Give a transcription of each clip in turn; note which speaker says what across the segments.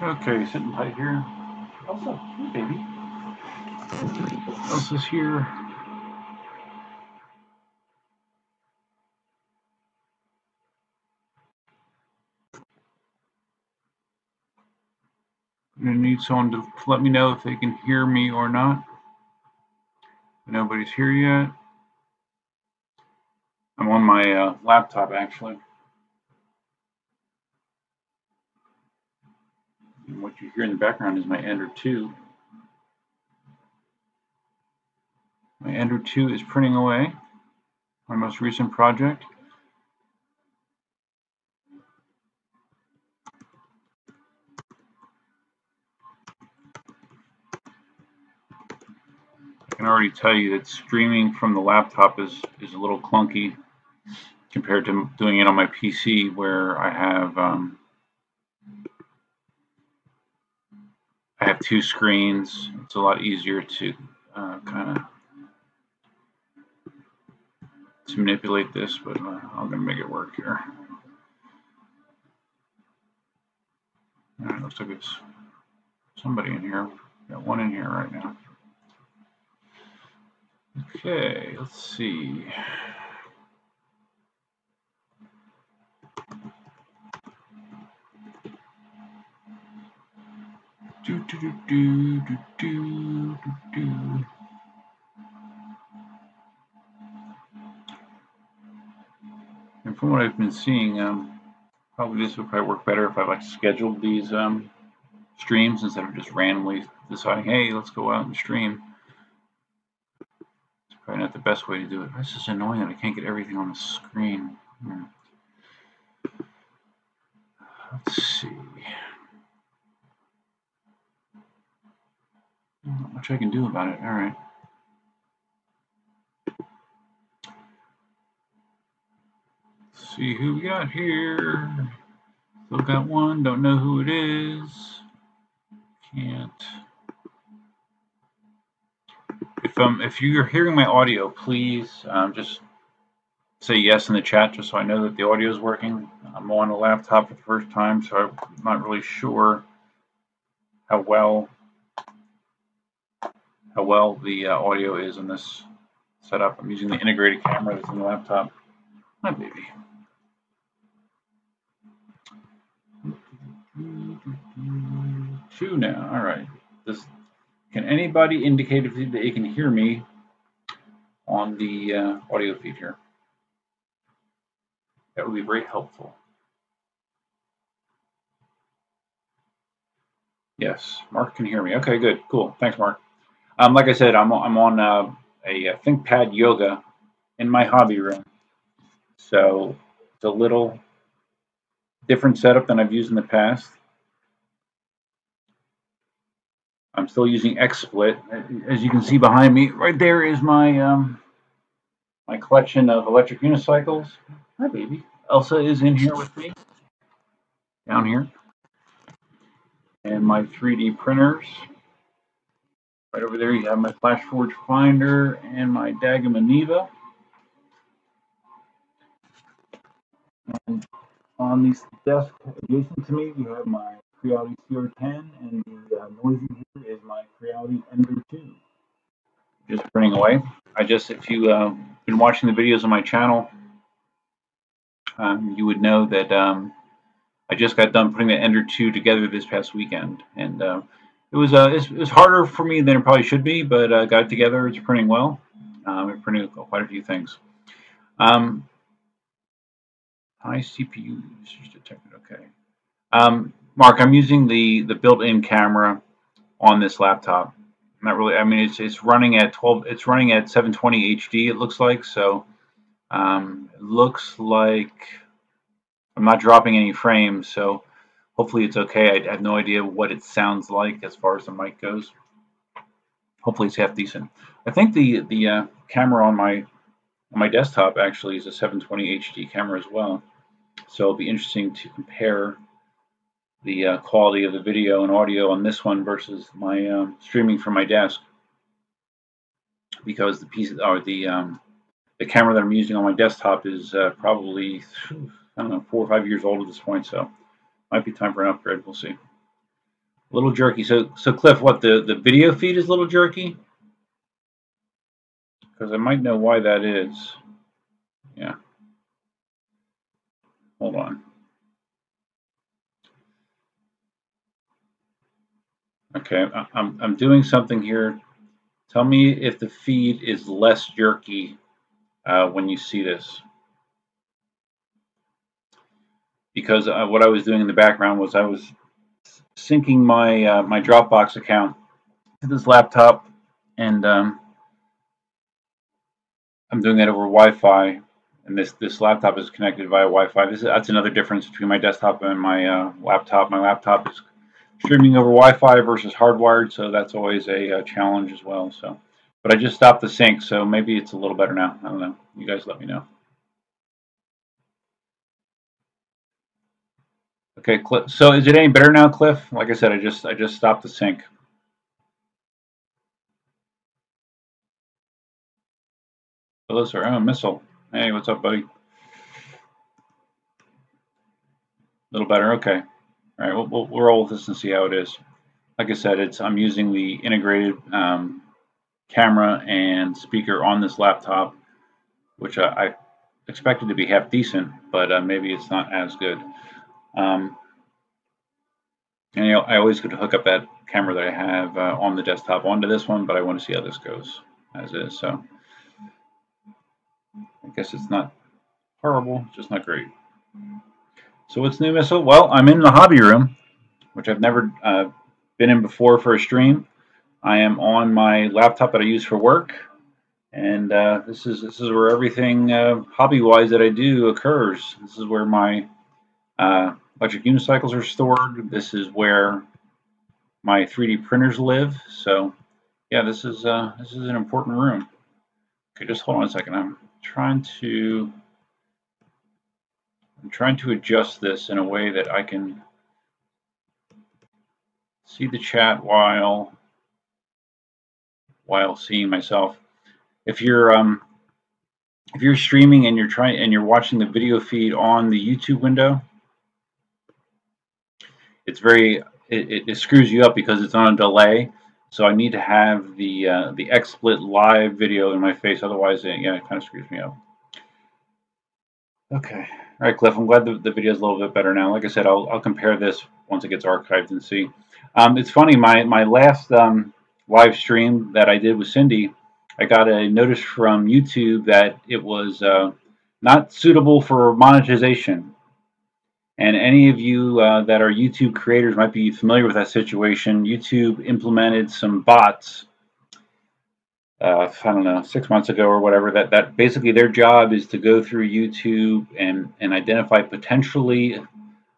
Speaker 1: Okay, sitting tight here. Elsa, hey baby. Elsa's here. I'm gonna need someone to let me know if they can hear me or not. Nobody's here yet. I'm on my laptop actually. And what you hear in the background is my Ender 2. My Ender 2 is printing away. My most recent project. I can already tell you that streaming from the laptop is a little clunky compared to doing it on my PC, where I have two screens. It's a lot easier to kind of manipulate this, but I'm gonna make it work here. All right, looks like it's somebody in here. Got one in here right now. Okay, let's see. And from what I've been seeing, probably this would probably work better if I scheduled these streams instead of just randomly deciding, hey, let's go out and stream. It's probably not the best way to do it. This is annoying that I can't get everything on the screen. Let's see. Not much I can do about it. All right. Let's see who we got here. Still got one. Don't know who it is. Can't. If you're hearing my audio, please just say yes in the chat, just so I know that the audio is working. I'm on a laptop for the first time, so I'm not really sure how well the audio is in this setup. I'm using the integrated camera that's in the laptop. Hi, baby. Two now. All right. Can anybody indicate if they can hear me on the audio feed here? That would be very helpful. Yes, Mark can hear me. Okay, good, cool. Thanks, Mark. Like I said, I'm on a ThinkPad yoga in my hobby room, so it's a little different setup than I've used in the past. I'm still using XSplit. As you can see behind me, right there is my my collection of electric unicycles. Hi, baby. Elsa is in here with me, down here, and my 3D printers. Right over there, you have my FlashForge Finder and my Dagam Neva. And on this desk adjacent to me, you have my Creality CR10, and the noise in here is my Creality Ender 2. Just printing away. If you've been watching the videos on my channel, you would know that I just got done putting the Ender 2 together this past weekend, and it was harder for me than it probably should be, but got it together. It's printing well. We're printing quite a few things. High CPU usage detected. Okay. Mark, I'm using the built-in camera on this laptop. Not really. I mean, it's running at 12. It's running at 720 HD. It looks like so. It looks like I'm not dropping any frames, so hopefully it's okay. I have no idea what it sounds like as far as the mic goes. Hopefully it's half decent. I think the camera on my desktop actually is a 720 HD camera as well. So it'll be interesting to compare the quality of the video and audio on this one versus my streaming from my desk, because the camera that I'm using on my desktop is probably, I don't know, 4 or 5 years old at this point, so might be time for an upgrade. We'll see. A little jerky. So Cliff, what the video feed is a little jerky? Because I might know why that is. Yeah. Hold on. Okay, I'm doing something here. Tell me if the feed is less jerky when you see this. Because what I was doing in the background was I was syncing my Dropbox account to this laptop, and I'm doing that over Wi-Fi. And this laptop is connected via Wi-Fi. That's another difference between my desktop and my laptop. My laptop is streaming over Wi-Fi versus hardwired, so that's always a challenge as well. So, but I just stopped the sync, so maybe it's a little better now. I don't know. You guys let me know. Okay, Cliff. So is it any better now, Cliff? Like I said, I just stopped the sync. Hello, sir. Oh, missile. Hey, what's up, buddy? A little better. Okay. All right. We'll roll with this and see how it is. Like I said, I'm using the integrated camera and speaker on this laptop, which I expected to be half decent, but maybe it's not as good. Um, and I always could hook up that camera that I have on the desktop onto this one, but I want to see how this goes as is. So I guess it's not horrible, just not great. So what's new, Missile? Well, I'm in the hobby room, which I've never been in before for a stream. I am on my laptop that I use for work, and this is where everything hobby-wise that I do occurs. This is where my electric unicycles are stored. This is where my 3D printers live. So yeah, this is an important room. Okay, just hold on a second. I'm trying to adjust this in a way that I can see the chat while seeing myself. If you're streaming and you're watching the video feed on the YouTube window, it's it screws you up because it's on a delay. So I need to have the XSplit live video in my face, otherwise it kind of screws me up. Okay. All right, Cliff. I'm glad the video is a little bit better now. Like I said, I'll compare this once it gets archived and see. It's funny. My last live stream that I did with Cindy, I got a notice from YouTube that it was not suitable for monetization. And any of you that are YouTube creators might be familiar with that situation. YouTube implemented some bots I don't know, 6 months ago or whatever, that basically their job is to go through YouTube and identify potentially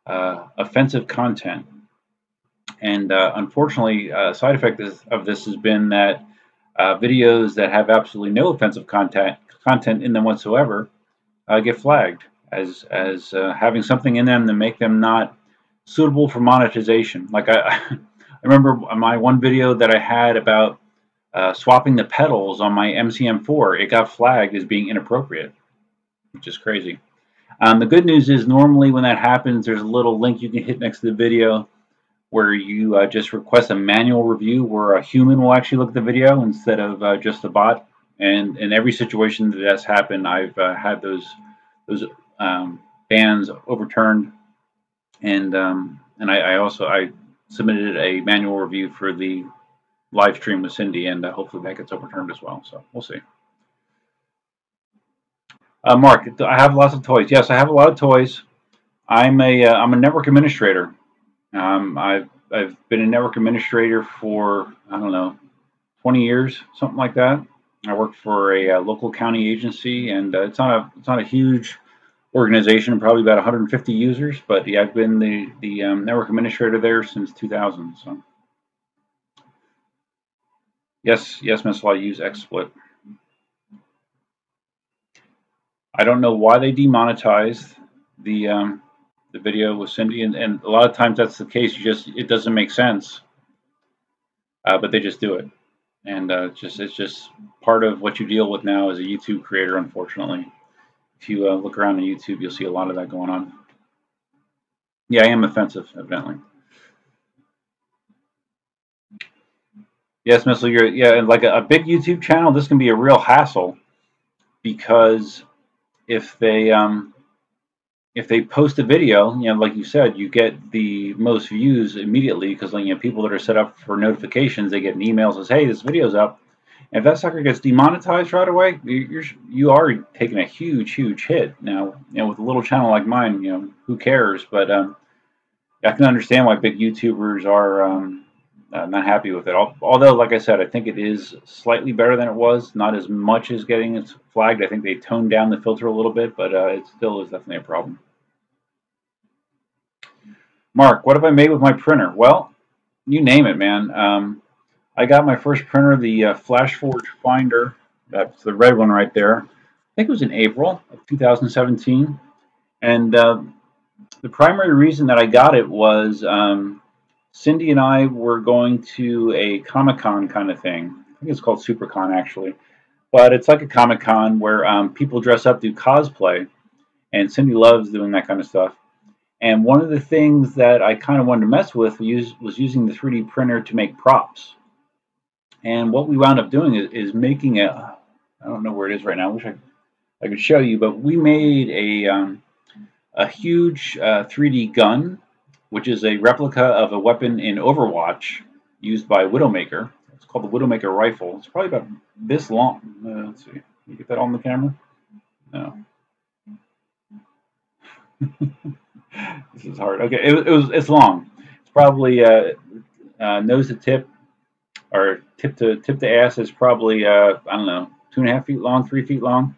Speaker 1: offensive content. And unfortunately, side effect of this has been that videos that have absolutely no offensive content in them whatsoever get flagged as having something in them to make them not suitable for monetization. Like I remember my one video that I had about swapping the pedals on my MCM4, it got flagged as being inappropriate, which is crazy. The good news is normally when that happens, there's a little link you can hit next to the video where you just request a manual review where a human will actually look at the video instead of just a bot. And in every situation that has happened, I've had those bans overturned, and I submitted a manual review for the live stream with Cindy, and hopefully that gets overturned as well. So we'll see. Mark, I have lots of toys. Yes, I have a lot of toys. I'm a network administrator. I've been a network administrator for I don't know 20 years, something like that. I work for a local county agency, and it's not a huge organization, probably about 150 users. But yeah, I've been the network administrator there since 2000. So yes, Miss Law, I use XSplit. I don't know why they demonetized the video with Cindy, and a lot of times that's the case. It doesn't make sense, but they just do it, and it's just part of what you deal with now as a YouTube creator. Unfortunately, if you look around on YouTube, you'll see a lot of that going on. Yeah, I am offensive, evidently. Yes, Missile, yeah, and like a big YouTube channel, this can be a real hassle because if they um, if they post a video, like you said, you get the most views immediately because people that are set up for notifications, they get an email that says, "Hey, this video's up." And if that sucker gets demonetized right away, you are taking a huge hit. Now, with a little channel like mine, who cares? But I can understand why big YouTubers are not happy with it. Although, like I said, I think it is slightly better than it was. Not as much as getting it flagged. I think they toned down the filter a little bit, but it still is definitely a problem. Mark, what have I made with my printer? Well, you name it, man. I got my first printer, the FlashForge Finder. That's the red one right there. I think it was in April of 2017. And the primary reason that I got it was Cindy and I were going to a Comic-Con kind of thing. I think it's called SuperCon, actually. But it's like a Comic-Con where people dress up, do cosplay. And Cindy loves doing that kind of stuff. And one of the things that I kind of wanted to mess with was using the 3D printer to make props. And what we wound up doing is making I don't know where it is right now. I wish I could show you, but we made a huge 3D gun, which is a replica of a weapon in Overwatch used by Widowmaker. It's called the Widowmaker rifle. It's probably about this long. Let's see. Can you get that on the camera? No. This is hard. Okay, it's long. It's probably nose to tip or tip to ass is probably I don't know 2.5 feet long, 3 feet long.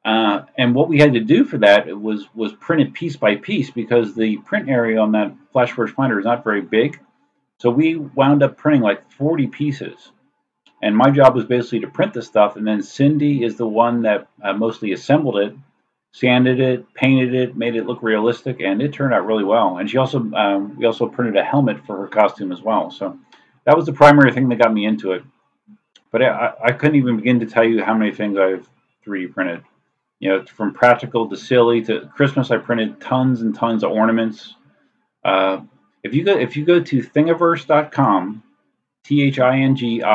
Speaker 1: And what we had to do for that was print it piece by piece because the print area on that FlashForge Finder is not very big. So we wound up printing like 40 pieces. And my job was basically to print the stuff, and then Cindy is the one that mostly assembled it, sanded it, painted it, made it look realistic, and it turned out really well. And we also printed a helmet for her costume as well. So that was the primary thing that got me into it. But I couldn't even begin to tell you how many things I've 3D printed. From practical to silly to Christmas, I printed tons and tons of ornaments. If you go to thingiverse.com, THINGIVERSE,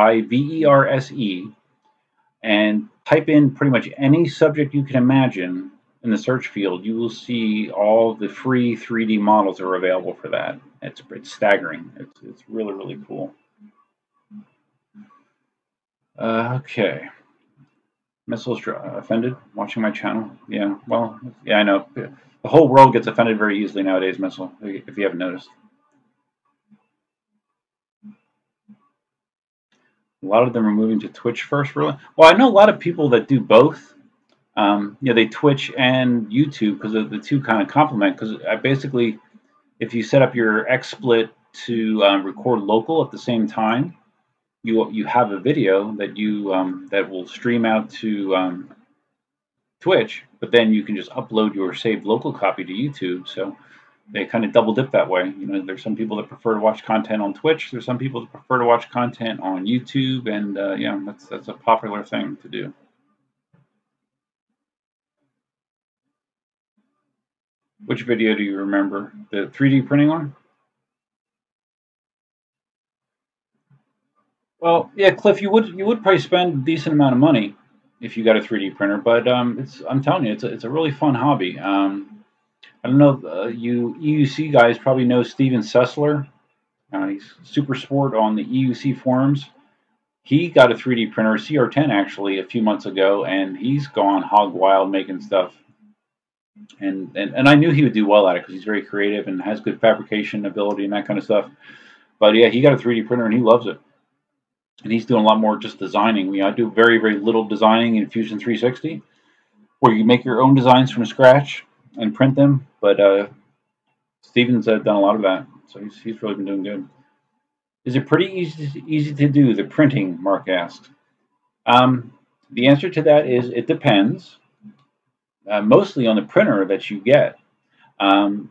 Speaker 1: and type in pretty much any subject you can imagine in the search field, you will see all the free 3D models that are available for that. It's staggering. It's really cool. Okay. Missiles offended watching my channel. Yeah, well, yeah, I know. The whole world gets offended very easily nowadays, Missile, if you haven't noticed. A lot of them are moving to Twitch first, really. Well, I know a lot of people that do both. They Twitch and YouTube because the two kind of complement. Because basically, if you set up your XSplit to record local at the same time, you have a video that will stream out to Twitch, but then you can just upload your saved local copy to YouTube. So they kind of double dip that way. There's some people that prefer to watch content on Twitch. There's some people that prefer to watch content on YouTube, and that's a popular thing to do. Which video do you remember? The 3D printing one? Well, yeah, Cliff, you would probably spend a decent amount of money if you got a 3D printer, but I'm telling you, it's a really fun hobby. I don't know, you EUC guys probably know Steven Sessler. He's super sport on the EUC forums. He got a 3D printer, a CR10 actually, a few months ago, and he's gone hog wild making stuff. And I knew he would do well at it because he's very creative and has good fabrication ability and that kind of stuff. But yeah, he got a 3D printer and he loves it. And he's doing a lot more just designing. I do very little designing in Fusion 360, where you make your own designs from scratch and print them. But Steven's done a lot of that, so he's really been doing good. Is it pretty easy to do, the printing, Mark asked. The answer to that is it depends, mostly on the printer that you get. The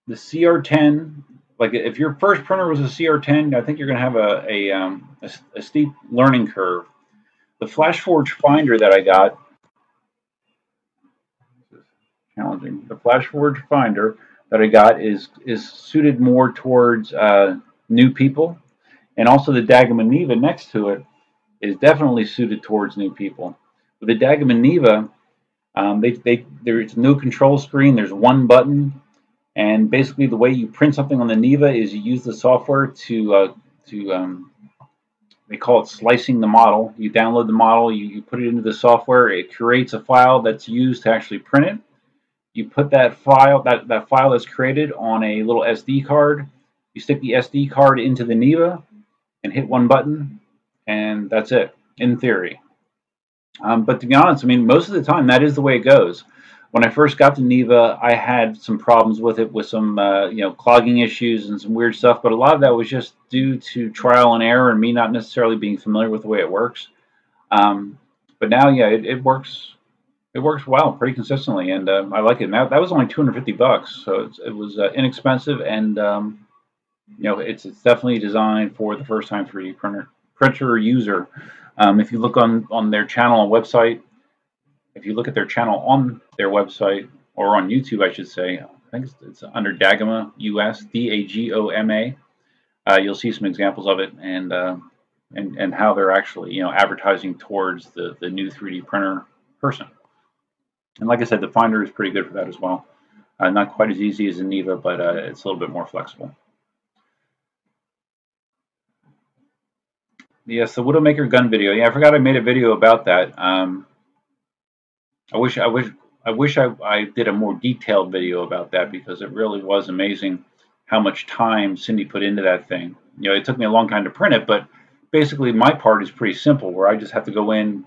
Speaker 1: CR10, like if your first printer was a CR10, I think you're going to have a steep learning curve. The FlashForge Finder that I got, challenging. The FlashForge Finder that I got is suited more towards new people. And also the Dagam and Neva next to it is definitely suited towards new people. With the Dagam and Neva, there's no control screen. There's one button, and basically the way you print something on the Neva is you use the software to they call it slicing the model. You download the model, you put it into the software. It creates a file that's used to actually print it. You put that file that's created on a little SD card. You stick the SD card into the Neva and hit one button, and that's it in theory. But to be honest, I mean, most of the time that is the way it goes. When I first got to Neva, I had some problems with it, with some clogging issues and some weird stuff. But a lot of that was just due to trial and error and me not necessarily being familiar with the way it works. Um, but now, yeah, it works. It works well, pretty consistently, and I like it. Now that was only $250, so it was inexpensive, and it's definitely designed for the first time 3D printer user. If you look on their channel and website, if you look at their channel on their website or on YouTube, I should say, I think it's under Dagoma US, Dagoma. You'll see some examples of it and how they're actually advertising towards the new 3D printer person. And like I said, the Finder is pretty good for that as well. Not quite as easy as the Neva, but it's a little bit more flexible. Yes, the Widowmaker gun video. Yeah, I forgot I made a video about that. I wish I did a more detailed video about that, because it really was amazing how much time Cindy put into that thing. It took me a long time to print it, but basically my part is pretty simple, where I just have to go in,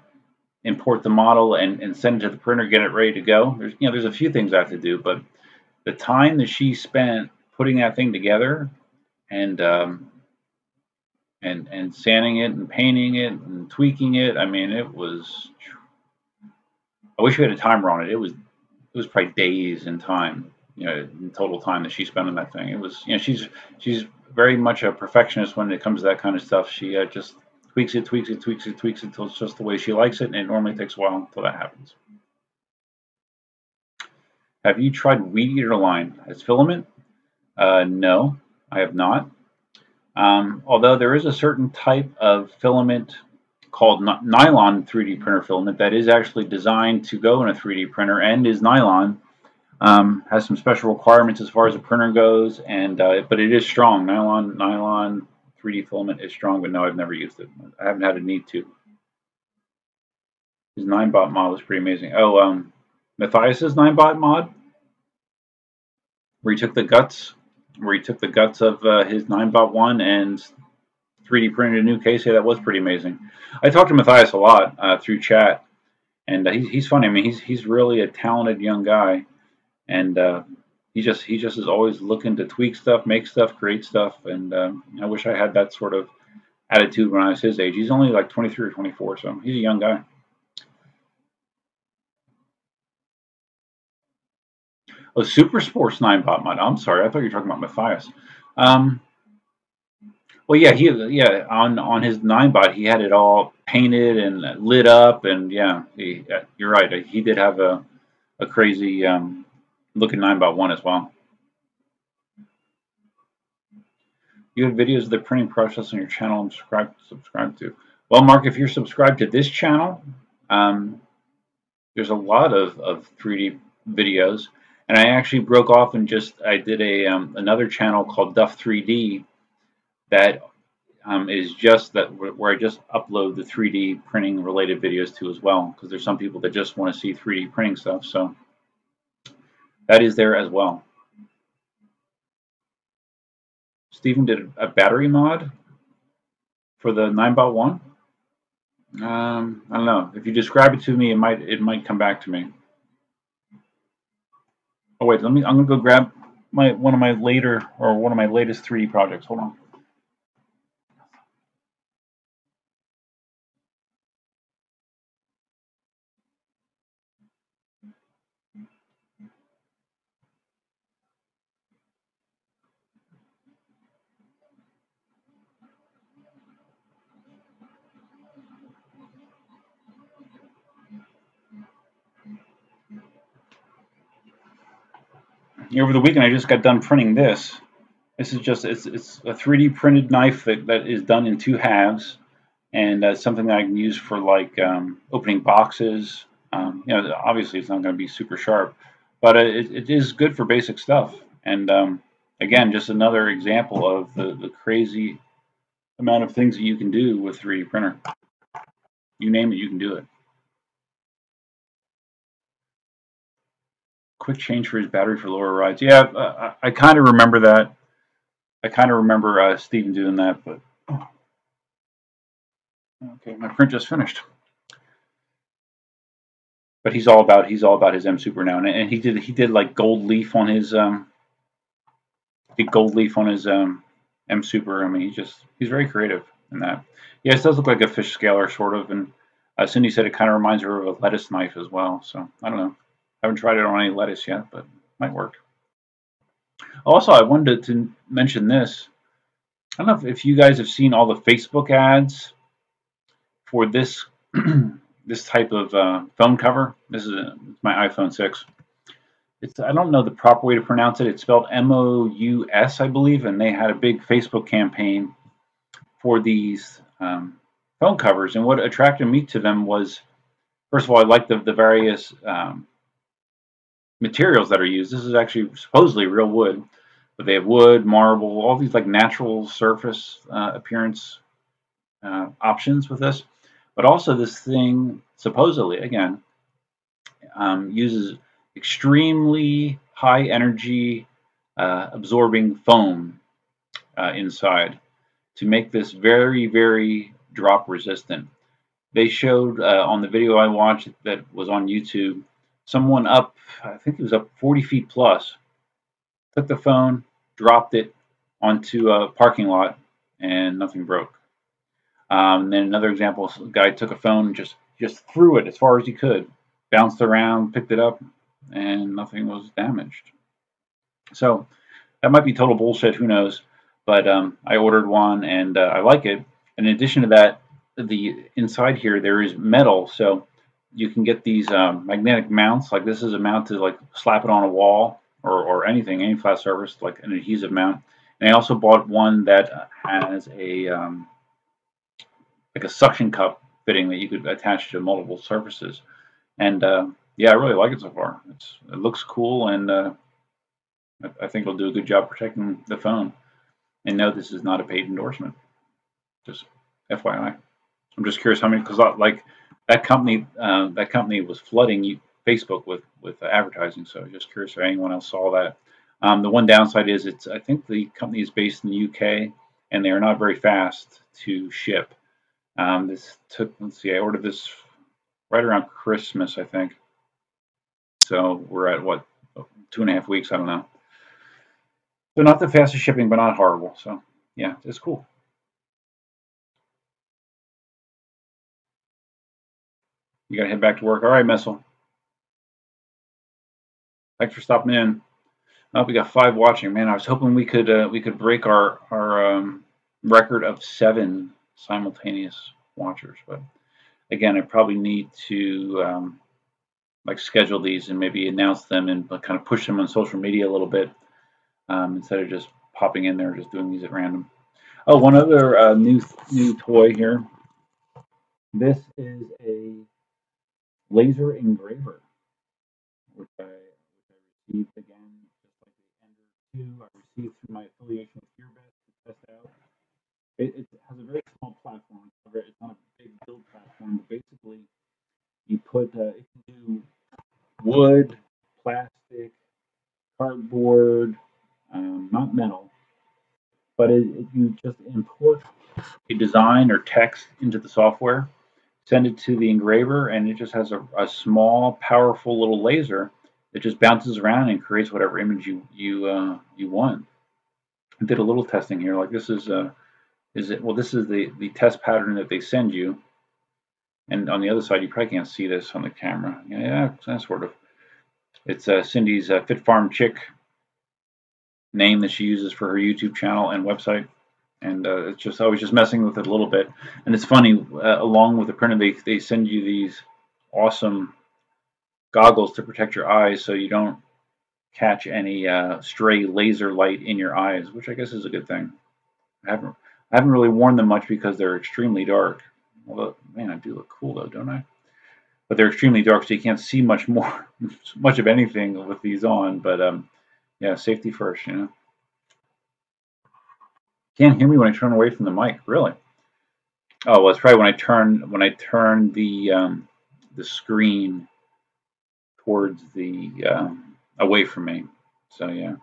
Speaker 1: import the model, and send it to the printer, get it ready to go. There's a few things I have to do, but the time that she spent putting that thing together and and sanding it and painting it and tweaking it, I mean, it was. I wish we had a timer on it. It was probably days in time, in total time that she spent on that thing. It was, she's very much a perfectionist when it comes to that kind of stuff. She just tweaks it until it's just the way she likes it, and it normally takes a while until that happens. Have you tried Weed Eater line as filament? No, I have not. Although there is a certain type of filament called nylon 3D printer filament that is actually designed to go in a 3D printer and is nylon. Has some special requirements as far as the printer goes, and but it is strong. Nylon 3D filament is strong, but no, I've never used it. I haven't had a need to. His 9-bot mod was pretty amazing. Oh, Matthias's 9-bot mod, where he took the guts, of his 9-bot one and 3D printed a new case. Yeah, that was pretty amazing. I talked to Matthias a lot through chat, and he's funny. I mean, he's really a talented young guy, and he just is always looking to tweak stuff, make stuff, create stuff, and I wish I had that sort of attitude when I was his age. He's only like 23 or 24, so he's a young guy. Oh, Super Sports 9-bot mod. I'm sorry, I thought you were talking about Matthias. Well, yeah, on his 9-bot, he had it all painted and lit up, and yeah, you're right. He did have a crazy looking 9-bot one as well. You have videos of the printing process on your channel. I'm subscribed to. Well, Mark, if you're subscribed to this channel, there's a lot of 3D videos, and I actually broke off and I did another channel called Duff 3D that is just that where I just upload the 3D printing related videos to as well, because there's some people that just want to see 3D printing stuff, so that is there as well. Stephen did a battery mod for the 9-bot one. I don't know. If you describe it to me, it might come back to me. Oh wait, I'm gonna go grab one of my latest 3D projects. Hold on. Over the weekend, I just got done printing this. This is just it's a 3D printed knife that is done in two halves, and something that I can use for like opening boxes. Obviously it's not going to be super sharp, but it is good for basic stuff. And again, just another example of the crazy amount of things that you can do with 3D printer. You name it, you can do it. Quick change for his battery for lower rides. Yeah, I kind of remember that. I kind of remember Steven doing that, but okay, my print just finished. But he's all about his M Super now, and he did like gold leaf on his M Super. I mean, he's very creative in that. Yeah, it does look like a fish scaler sort of, and Cindy said it kind of reminds her of a lettuce knife as well. So I don't know. I haven't tried it on any lettuce yet, but it might work. Also, I wanted to mention this. I don't know if you guys have seen all the Facebook ads for this this type of phone cover. It's my iPhone 6. I don't know the proper way to pronounce it. It's spelled MOUS, I believe, and they had a big Facebook campaign for these phone covers. And what attracted me to them was, first of all, I like the various materials that are used. This is actually supposedly real wood, but they have wood, marble, all these like natural surface appearance options with this. But also, this thing supposedly, again, uses extremely high energy absorbing foam inside to make this very, very drop resistant. They showed on the video I watched that was on YouTube, someone up, I think it was up 40 feet plus, took the phone, dropped it onto a parking lot, and nothing broke. Then another example, a guy took a phone and just threw it as far as he could, bounced around, picked it up, and nothing was damaged. So that might be total bullshit. Who knows? But I ordered one and I like it. And in addition to that, the inside here there is metal, so you can get these magnetic mounts. Like this is a mount to like slap it on a wall or anything, any flat surface, like an adhesive mount. And I also bought one that has a like a suction cup fitting that you could attach to multiple surfaces. And yeah, I really like it so far. It looks cool, and I think it'll do a good job protecting the phone. And no, this is not a paid endorsement. Just FYI. I'm just curious how many, because like that company was flooding Facebook with advertising. So just curious if anyone else saw that. The one downside is I think the company is based in the UK, and they are not very fast to ship. This took, let's see, I ordered this right around Christmas, I think. So we're at what, 2.5 weeks? I don't know. So not the fastest shipping, but not horrible. So yeah, it's cool. You gotta head back to work. All right, Missile. Thanks for stopping in. Oh, we got 5 watching. Man, I was hoping we could break our record of 7 simultaneous watchers, but again, I probably need to like schedule these and maybe announce them and kind of push them on social media a little bit instead of just popping in there, just doing these at random. Oh, one other new toy here. This is a laser engraver, which I received again, just like the Ender 2. I received through my affiliation with FearBest to test out. It has a very small platform. It's not a big build platform, but basically you put it can do wood, plastic, cardboard, not metal, but you just import a design or text into the software, send it to the engraver, and it just has a small, powerful little laser that just bounces around and creates whatever image you want. I did a little testing here. Like this is it? Well, this is the test pattern that they send you, and on the other side, you probably can't see this on the camera. Yeah, sort of. It's Cindy's Fit Farm Chick name that she uses for her YouTube channel and website. And it's just I was just messing with it a little bit, and it's funny. Along with the printer, they send you these awesome goggles to protect your eyes, so you don't catch any stray laser light in your eyes, which I guess is a good thing. I haven't really worn them much because they're extremely dark. Although, man, I do look cool though, don't I? But they're extremely dark, so you can't see much more, much of anything with these on. But yeah, safety first, you know. Can't hear me when I turn away from the mic, really. Oh, well, it's probably when I turn the screen towards the away from me. So yeah,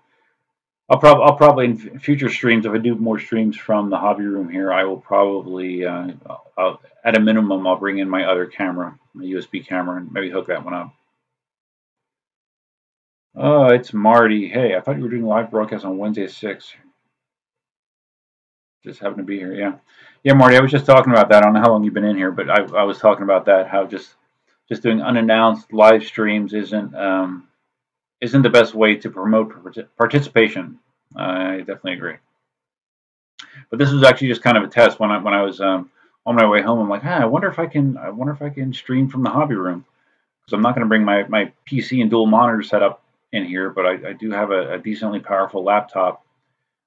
Speaker 1: I'll probably in future streams, if I do more streams from the hobby room here, I will probably at a minimum I'll bring in my other camera, my USB camera, and maybe hook that one up. Oh, it's Marty. Hey, I thought you were doing live broadcast on Wednesday at 6. Just happened to be here. Yeah, yeah, Marty. I was just talking about that. I don't know how long you've been in here, but I was talking about that. How just doing unannounced live streams isn't the best way to promote participation. I definitely agree. But this was actually just kind of a test when I was on my way home. I'm like, I wonder if I can stream from the hobby room because I'm not going to bring my PC and dual monitor setup in here, but I do have a decently powerful laptop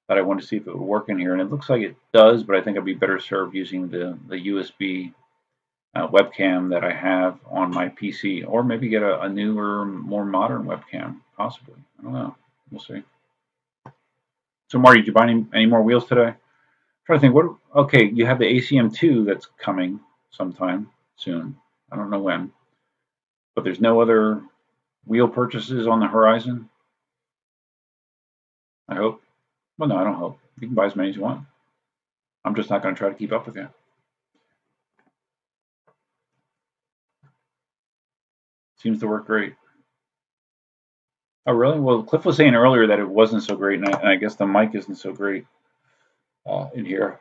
Speaker 1: that I wanted to see if it would work in here, and it looks like it does. But I think I'd be better served using the USB webcam that I have on my PC, or maybe get a newer, more modern webcam, possibly. I don't know. We'll see. So, Marty, did you buy any more wheels today? I'm trying to think. What? Okay, you have the ACM2 that's coming sometime soon. I don't know when, but there's no other wheel purchases on the horizon. I hope. Well, no, I don't hope. You can buy as many as you want. I'm just not going to try to keep up with you. Seems to work great. Oh, really? Well, Cliff was saying earlier that it wasn't so great, and I guess the mic isn't so great in here.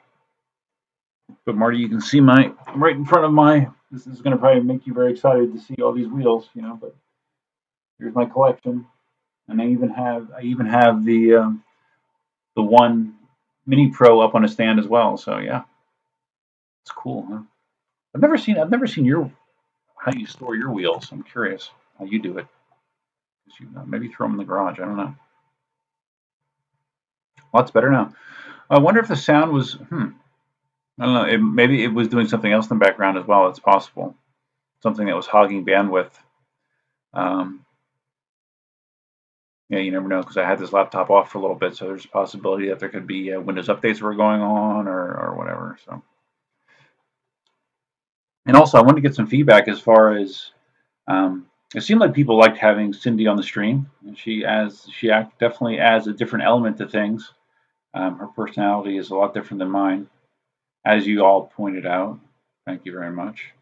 Speaker 1: But Marty, you can see I'm right in front of my. This is going to probably make you very excited to see all these wheels, you know. But here's my collection, and I even have the one Mini Pro up on a stand as well. So yeah, it's cool, huh? I've never seen your how you store your wheels. I'm curious how you do it. You maybe throw them in the garage. I don't know. Lots better now. I wonder if the sound was. I don't know. Maybe it was doing something else in the background as well. It's possible. Something that was hogging bandwidth. Um, yeah, you never know because I had this laptop off for a little bit, so there's a possibility that there could be Windows updates were going on or whatever. So, and also I wanted to get some feedback as far as it seemed like people liked having Cindy on the stream. And definitely adds a different element to things. Her personality is a lot different than mine, as you all pointed out. Thank you very much.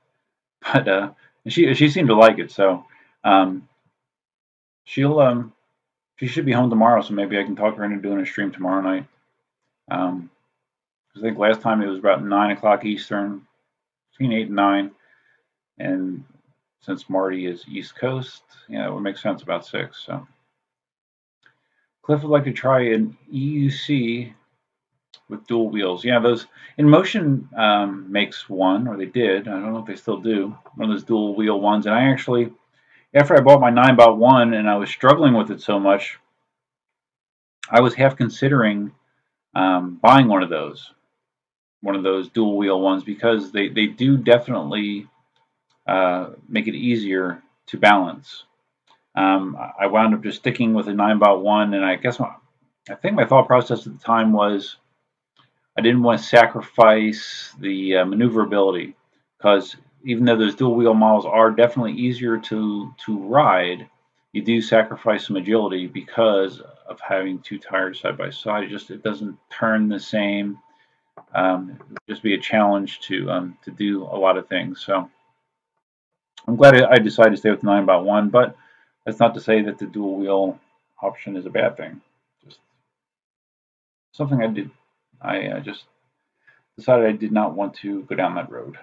Speaker 1: But she seemed to like it, so um, she'll she should be home tomorrow, so maybe I can talk her into doing a stream tomorrow night. I think last time it was about 9 o'clock Eastern, between 8 and 9, and since Marty is East Coast, yeah, it would make sense about 6. So Cliff would like to try an EUC with dual wheels. Yeah, those Inmotion makes one, or they did. I don't know if they still do. One of those dual wheel ones, and I actually, after I bought my 9x1 and I was struggling with it so much, I was half considering buying one of those dual wheel ones, because they do definitely make it easier to balance. I wound up just sticking with a 9x1, and I think my thought process at the time was I didn't want to sacrifice the maneuverability, because even though those dual wheel models are definitely easier to ride, you do sacrifice some agility because of having two tires side by side. It doesn't turn the same. It would just be a challenge to do a lot of things. So I'm glad I decided to stay with the 9x1, but that's not to say that the dual wheel option is a bad thing. Just something I did. I just decided I did not want to go down that road.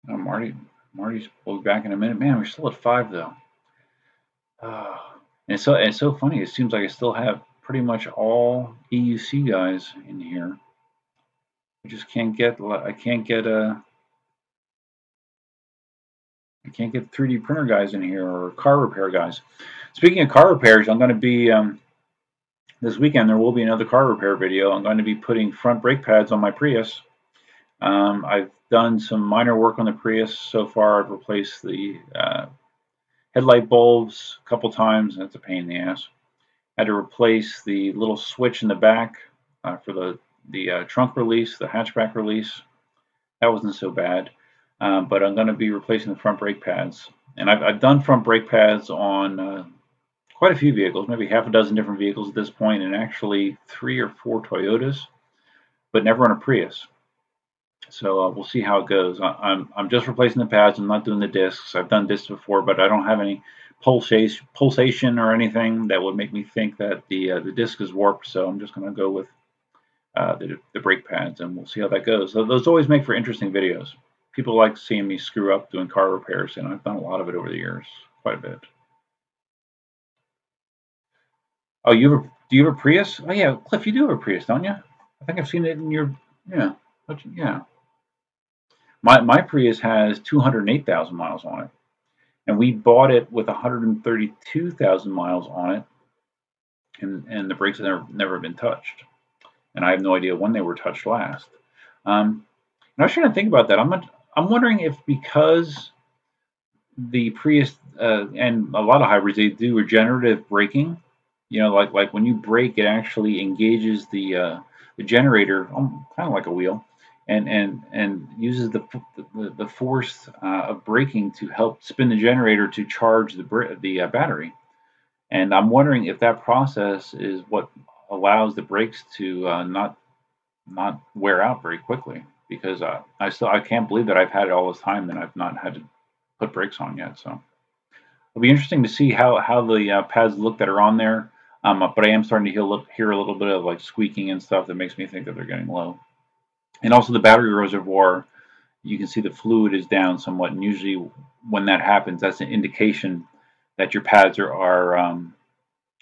Speaker 1: Oh, Marty's will be back in a minute. Man, we're still at 5 though. And it's so funny. It seems like I still have pretty much all EUC guys in here. I just can't get. I can't get I can't get 3D printer guys in here or car repair guys. Speaking of car repairs, I'm going to be this weekend. There will be another car repair video. I'm going to be putting front brake pads on my Prius. I've done some minor work on the Prius so far. I've replaced the headlight bulbs a couple times. That's a pain in the ass. I had to replace the little switch in the back for the trunk release, the hatchback release. That wasn't so bad. But I'm going to be replacing the front brake pads. And I've done front brake pads on quite a few vehicles, maybe half a dozen different vehicles at this point, and actually 3 or 4 Toyotas, but never on a Prius. So we'll see how it goes. I'm just replacing the pads. I'm not doing the discs. I've done discs before, but I don't have any pulsation or anything that would make me think that the disc is warped. So I'm just going to go with the brake pads, and we'll see how that goes. So those always make for interesting videos. People like seeing me screw up doing car repairs, and I've done a lot of it over the years, quite a bit. Oh, do you have a Prius? Oh yeah, Cliff, you do have a Prius, don't you? I think I've seen it in your yeah. Yeah. My Prius has 208,000 miles on it, and we bought it with 132,000 miles on it, and the brakes have never been touched, and I have no idea when they were touched last. And I was trying to think about that. I'm wondering if because the Prius and a lot of hybrids they do regenerative braking. You know, like when you brake, it actually engages the generator, kind of like a wheel, and uses the force of braking to help spin the generator to charge the battery. And I'm wondering if that process is what allows the brakes to not wear out very quickly. Because I can't believe that I've had it all this time and I've not had to put brakes on yet. So it'll be interesting to see how the pads look that are on there. But I am starting to hear a little bit of like squeaking and stuff that makes me think that they're getting low. And also the battery reservoir, you can see the fluid is down somewhat. And usually when that happens, that's an indication that your pads are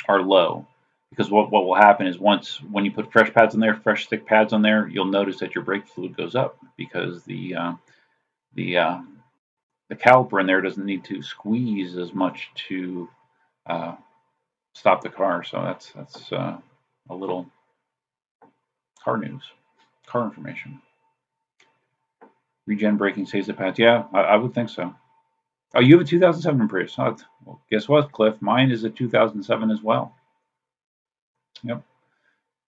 Speaker 1: low. Because what will happen is when you put fresh pads on there, fresh thick pads on there, you'll notice that your brake fluid goes up because the uh, the caliper in there doesn't need to squeeze as much to uh, stop the car. So that's a little car news, car information. Regen braking saves the pads. Yeah, I would think so. Oh, you have a 2007 Prius. Oh, well, guess what, Cliff? Mine is a 2007 as well. Yep,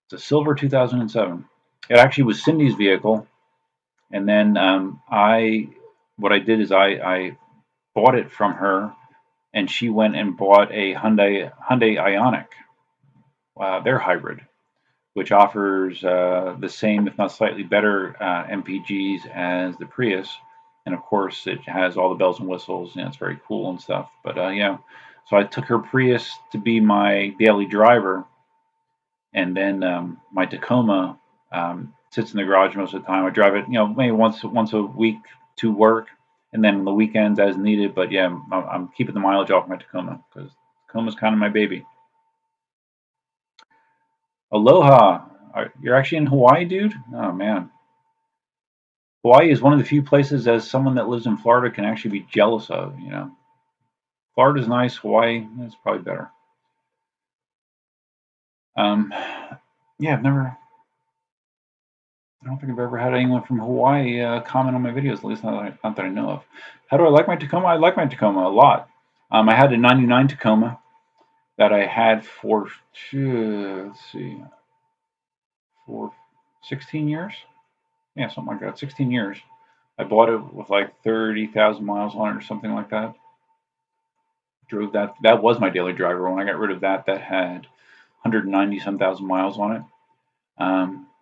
Speaker 1: it's a silver 2007. It actually was Cindy's vehicle, and then what I did is I bought it from her, and she went and bought a Hyundai Ioniq, their hybrid, which offers the same, if not slightly better, MPGs as the Prius. And of course, it has all the bells and whistles, and it's very cool and stuff. But yeah, so I took her Prius to be my daily driver, and then my Tacoma sits in the garage most of the time. I drive it, maybe once a week to work, and then on the weekends as needed. But yeah, I'm keeping the mileage off my Tacoma because Tacoma's kind of my baby. Aloha. You're actually in Hawaii, dude? Oh, man. Hawaii is one of the few places as someone that lives in Florida can actually be jealous of. Florida's nice. Hawaii is probably better. Um, yeah, I don't think I've ever had anyone from Hawaii comment on my videos, at least not that I know of. How do I like my Tacoma? I like my Tacoma a lot. I had a 99 Tacoma that I had for, let's see, for 16 years? Yeah, something like that, 16 years. I bought it with like 30,000 miles on it or something like that. Drove that. That was my daily driver. When I got rid of that, that had 190 some thousand miles on it.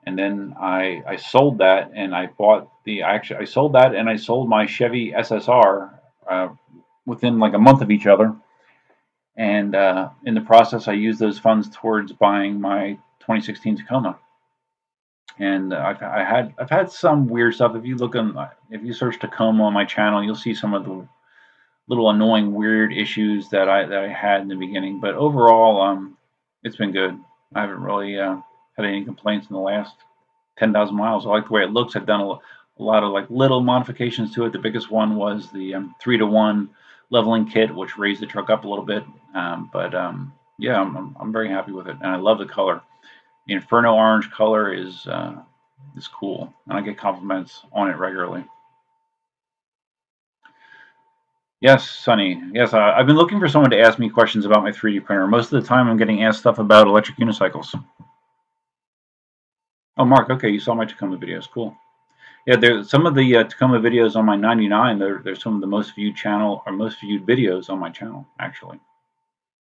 Speaker 1: And then I sold that and I bought I sold that and I sold my Chevy SSR within like a month of each other. And in the process, I used those funds towards buying my 2016 Tacoma. And I've had some weird stuff. If you search Tacoma on my channel, you'll see some of the little annoying weird issues that I had in the beginning. But overall, it's been good. I haven't really had any complaints in the last 10,000 miles. I like the way it looks. I've done a a lot of like little modifications to it. The biggest one was the 3-to-1 leveling kit, which raised the truck up a little bit. Yeah, I'm very happy with it, and I love the color. The Inferno orange color is cool, and I get compliments on it regularly. Yes, Sonny. Yes, I've been looking for someone to ask me questions about my 3D printer. Most of the time, I'm getting asked stuff about electric unicycles. Oh, Mark. Okay, you saw my Tacoma videos. Cool. Yeah, there's some of the Tacoma videos on my 99. They're some of the most viewed most viewed videos on my channel. Actually,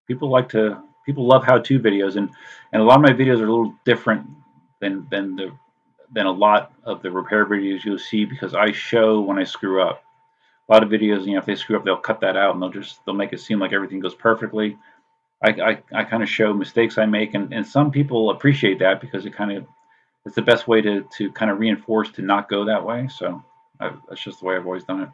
Speaker 1: people love how-to videos, and a lot of my videos are a little different than a lot of the repair videos you'll see, because I show when I screw up. A lot of videos, if they screw up, they'll cut that out, and they'll make it seem like everything goes perfectly. I kind of show mistakes I make, and some people appreciate that because it's the best way to kind of reinforce to not go that way. So that's just the way I've always done it.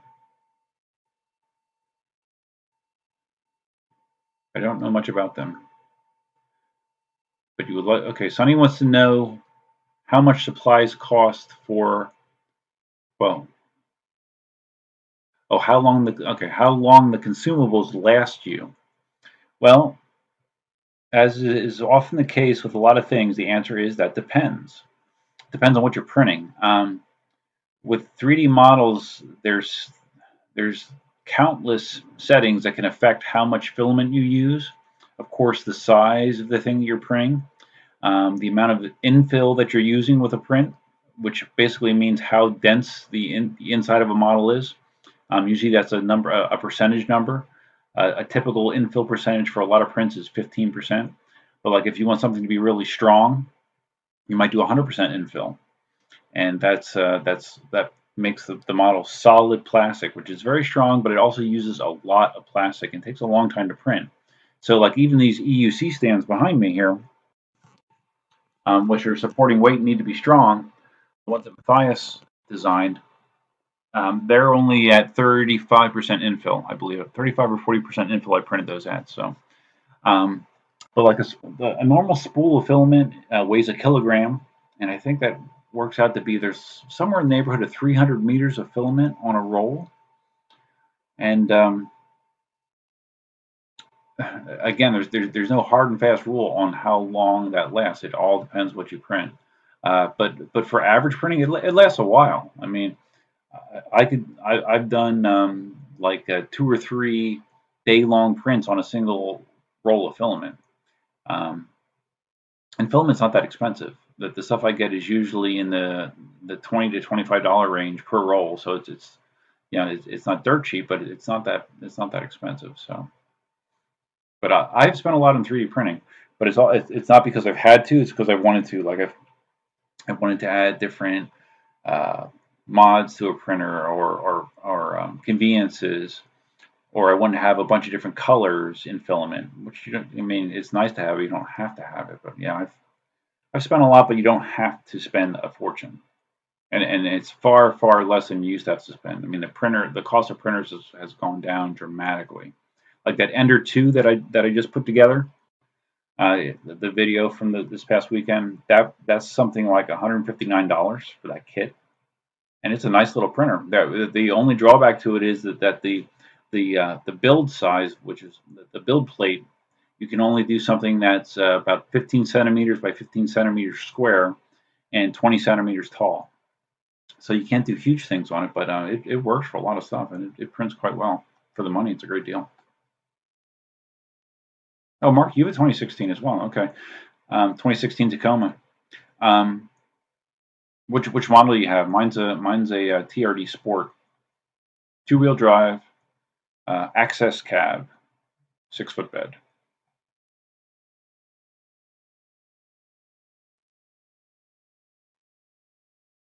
Speaker 1: I don't know much about them, but you would like. Okay, Sonny wants to know how much supplies cost for. Well, oh, how long the consumables last you? Well, as is often the case with a lot of things, the answer is that depends. Depends on what you're printing. With 3D models, there's countless settings that can affect how much filament you use. Of course, the size of the thing that you're printing, the amount of infill that you're using with a print, which basically means how dense the inside of a model is. Usually that's a percentage number. A typical infill percentage for a lot of prints is 15%. But like if you want something to be really strong, you might do 100% infill, and that makes the model solid plastic, which is very strong, but it also uses a lot of plastic and takes a long time to print. So like even these EUC stands behind me here, which are supporting weight and need to be strong, the ones that Matthias designed, they're only at 35% infill, I believe. 35 or 40% infill I printed those at. So, but like a normal spool of filament weighs a kilogram, and I think that works out to be there's somewhere in the neighborhood of 300 meters of filament on a roll. And again, there's no hard and fast rule on how long that lasts. It all depends what you print. But for average printing, it lasts a while. I mean, I've done like 2 or 3 day-long prints on a single roll of filament. And filament's not that expensive. The stuff I get is usually in the $20 to $25 range per roll. So it's not dirt cheap, but it's not that expensive. So, but I've spent a lot on 3D printing, but it's not because I've had to. It's because I wanted to. Like I wanted to add different mods to a printer or conveniences, or I wanted to have a bunch of different colors in filament, which you don't. I mean, it's nice to have it. You don't have to have it, but yeah, I've spent a lot, but you don't have to spend a fortune, and it's far less than you used to have to spend. I mean, the cost of printers has gone down dramatically. Like that Ender 2 that I just put together, the video from this past weekend, that's something like $159 for that kit, and it's a nice little printer. The only drawback to it is that the build size, which is the build plate, you can only do something that's about 15 centimeters by 15 centimeters square and 20 centimeters tall. So you can't do huge things on it, but it works for a lot of stuff, and it prints quite well. For the money, it's a great deal. Oh, Mark, you have a 2016 as well. Okay, 2016 Tacoma. Which model do you have? Mine's a TRD Sport, 2-wheel drive, access cab, 6-foot bed.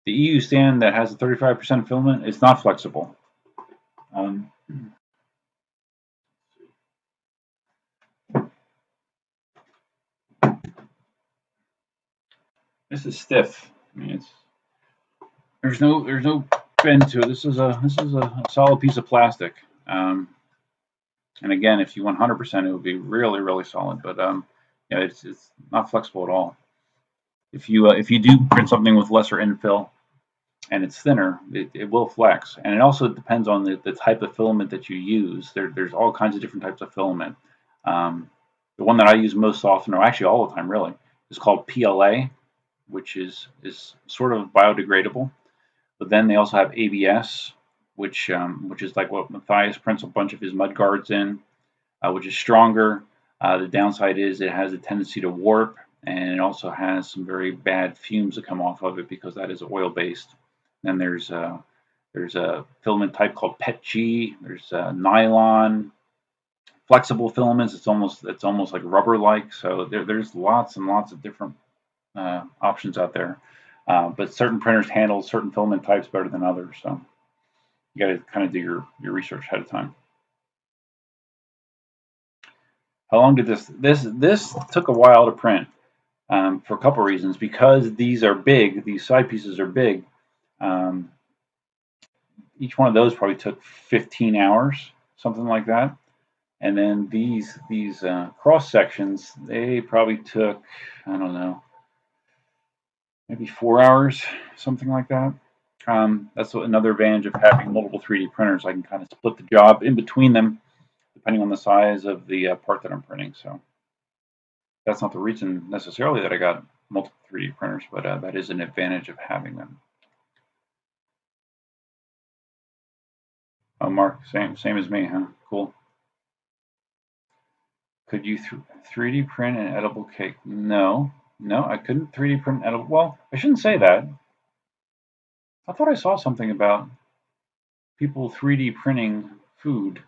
Speaker 1: The EU stand that has a 35% filament is not flexible. This is stiff. I mean, there's no bend to it. This is a solid piece of plastic. And again, if you want 100%, it would be really solid. But yeah, it's not flexible at all. If you do print something with lesser infill, and it's thinner, it will flex. And it also depends on the type of filament that you use. There's all kinds of different types of filament. Um, the one that I use most often, or actually all the time really, is called PLA, which is sort of biodegradable. But then they also have ABS, which is like what Matthias prints a bunch of his mud guards in, which is stronger. The downside is it has a tendency to warp, and it also has some very bad fumes that come off of it because that is oil based. Then there's a filament type called PETG. There's nylon, flexible filaments. It's almost like rubber like. So there's lots and lots of different options out there. But certain printers handle certain filament types better than others. So you got to kind of do your research ahead of time. How long did this took a while to print for a couple reasons. Because these are big, these side pieces are big. Um, each one of those probably took 15 hours, something like that. And then these cross sections, they probably took, I don't know, maybe 4 hours, something like that. That's another advantage of having multiple 3D printers. I can kind of split the job in between them, depending on the size of the part that I'm printing. So that's not the reason necessarily that I got multiple 3D printers, but that is an advantage of having them. Oh, Mark, same as me, huh? Cool. Could you 3D print an edible cake? No, I couldn't 3D print an edible. Well, I shouldn't say that. I thought I saw something about people 3D printing food,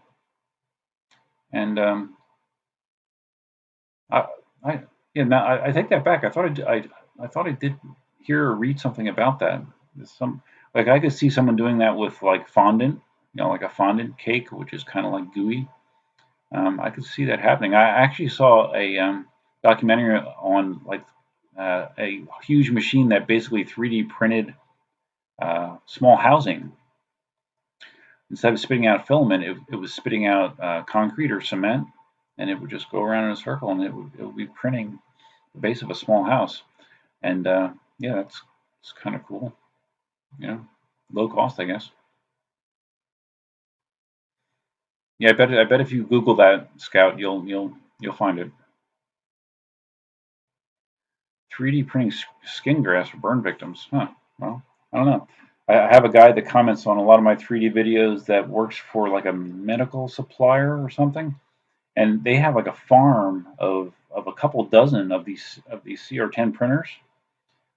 Speaker 1: and I, I yeah, now I take that back. I thought I did hear or read something about that. There's some like I could see someone doing that with like fondant, like a fondant cake, which is kind of like gooey. I could see that happening. I actually saw a documentary on like a huge machine that basically 3D printed small housing. Instead of spitting out filament, it was spitting out concrete or cement, and it would just go around in a circle, and it would be printing the base of a small house. And yeah, it's kind of cool. Low cost, I guess. Yeah, I bet if you Google that, Scout, you'll find it. 3D printing skin grafts for burn victims. Huh. Well, I don't know. I have a guy that comments on a lot of my 3D videos that works for like a medical supplier or something, and they have like a farm of a couple dozen of these CR10 printers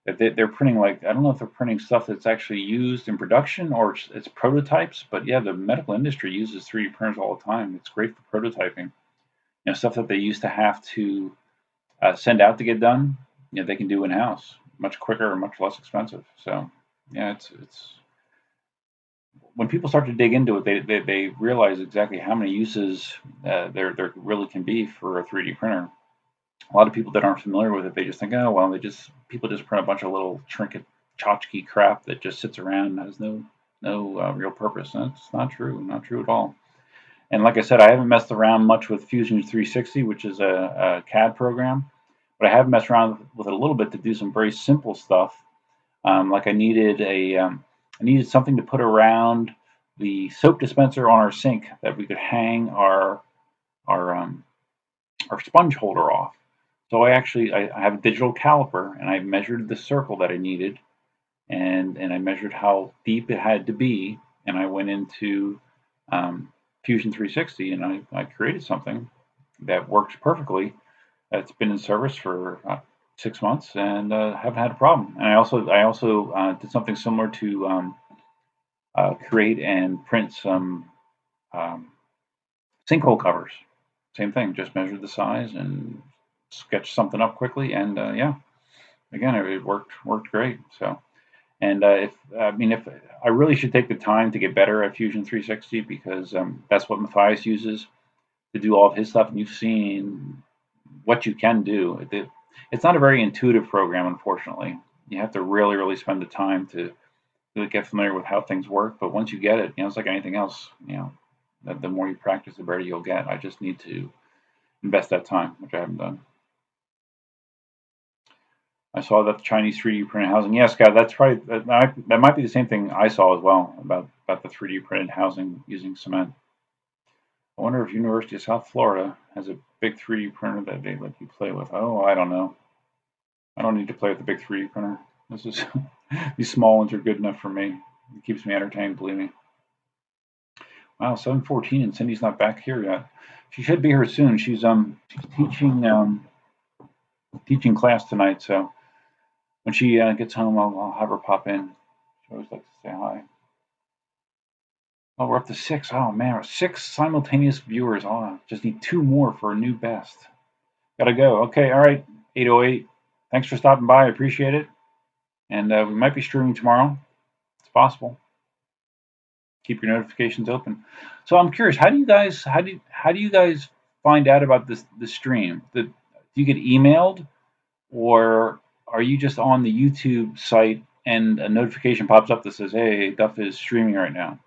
Speaker 1: that they're printing. Like, I don't know if they're printing stuff that's actually used in production or it's prototypes, but yeah, the medical industry uses 3D printers all the time. It's great for prototyping. Stuff that they used to have to send out to get done, they can do in house, much quicker and much less expensive. So yeah, it's when people start to dig into it, they realize exactly how many uses there really can be for a 3D printer. A lot of people that aren't familiar with it, they just think, oh well, people just print a bunch of little trinket tchotchke crap that just sits around and has no real purpose. And that's not true, not true at all. And like I said, I haven't messed around much with Fusion 360, which is a CAD program, but I have messed around with it a little bit to do some very simple stuff. Like I needed something to put around the soap dispenser on our sink that we could hang our um, our sponge holder off. So I have a digital caliper, and I measured the circle that I needed, and I measured how deep it had to be, and I went into Fusion 360, and I created something that works perfectly. It's been in service for 6 months, and haven't had a problem. And I also did something similar to create and print some um, sinkhole covers. Same thing, just measured the size and sketched something up quickly, and yeah, again, it worked great. So, and if I really should take the time to get better at Fusion 360 because that's what Matthias uses to do all of his stuff, and you've seen what you can do. It's not a very intuitive program, unfortunately. You have to really, really spend the time to really get familiar with how things work. But once you get it, it's like anything else. The more you practice, the better you'll get. I just need to invest that time, which I haven't done. I saw that the Chinese 3D printed housing. Yeah, Scott, that's probably that might be the same thing I saw as well about the 3D printed housing using cement. I wonder if University of South Florida has a big 3D printer that they let you play with. Oh, I don't know. I don't need to play with the big 3D printer. This is these small ones are good enough for me. It keeps me entertained, believe me. Wow, 7:14 and Cindy's not back here yet. She should be here soon. She's teaching class tonight, so when she gets home, I'll have her pop in. She always likes to say hi. Oh, we're up to 6. Oh man, we're 6 simultaneous viewers. Oh, just need 2 more for a new best. Gotta go. Okay, all right. 8:08. Thanks for stopping by. I appreciate it. And we might be streaming tomorrow. It's possible. Keep your notifications open. So I'm curious, how do you guys find out about the stream? Do you get emailed, or are you just on the YouTube site and a notification pops up that says, "Hey, Duff is streaming right now"?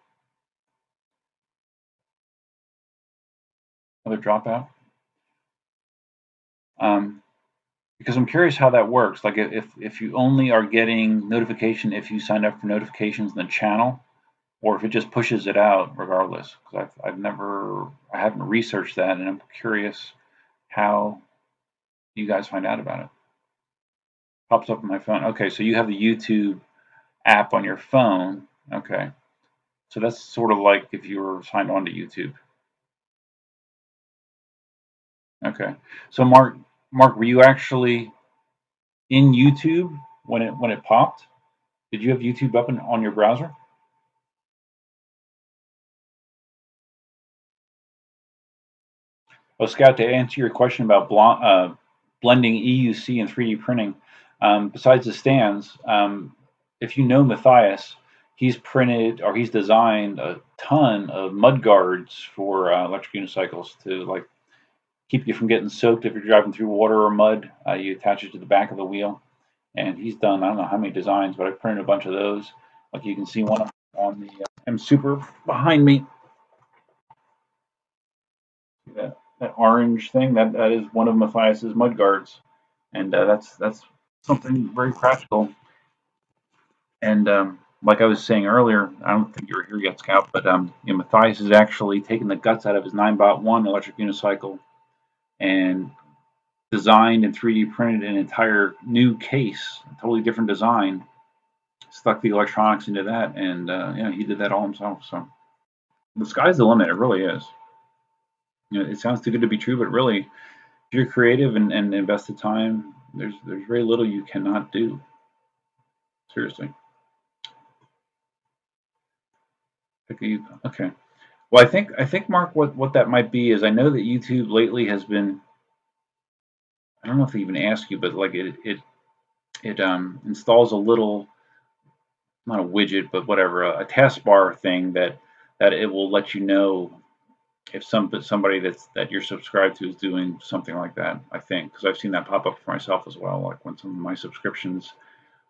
Speaker 1: Another dropout. Um, because I'm curious how that works. Like if you only are getting notification if you sign up for notifications in the channel, or if it just pushes it out regardless. Because I haven't researched that, and I'm curious how you guys find out about it. Pops up on my phone. Okay, so you have the YouTube app on your phone. Okay, so that's sort of like if you were signed on to YouTube. Okay, so Mark, were you actually in YouTube when it popped? Did you have YouTube up on your browser? Oh, Scott, to answer your question about blending EUC and 3D printing, besides the stands, if you know Matthias, he's designed a ton of mud guards for electric unicycles to like keep you from getting soaked if you're driving through water or mud. You attach it to the back of the wheel, and he's done I don't know how many designs, but I printed a bunch of those. Like you can see one on the M Super behind me. That orange thing that is one of Matthias's mud guards, and that's something very practical. And like I was saying earlier, I don't think you were here yet, Scout, but Matthias is actually taking the guts out of his 9-bot-1 electric unicycle and designed and 3D printed an entire new case, a totally different design. Stuck the electronics into that, and he did that all himself. So the sky's the limit. It really is. It sounds too good to be true, but really, if you're creative and invest the time, there's very little you cannot do. Seriously. Okay. Well, I think Mark, what that might be is I know that YouTube lately has been. I don't know if they even ask you, but like it installs a little, not a widget, but whatever, a taskbar thing that it will let you know if somebody that you're subscribed to is doing something like that. I think because I've seen that pop up for myself as well, like when some of my subscriptions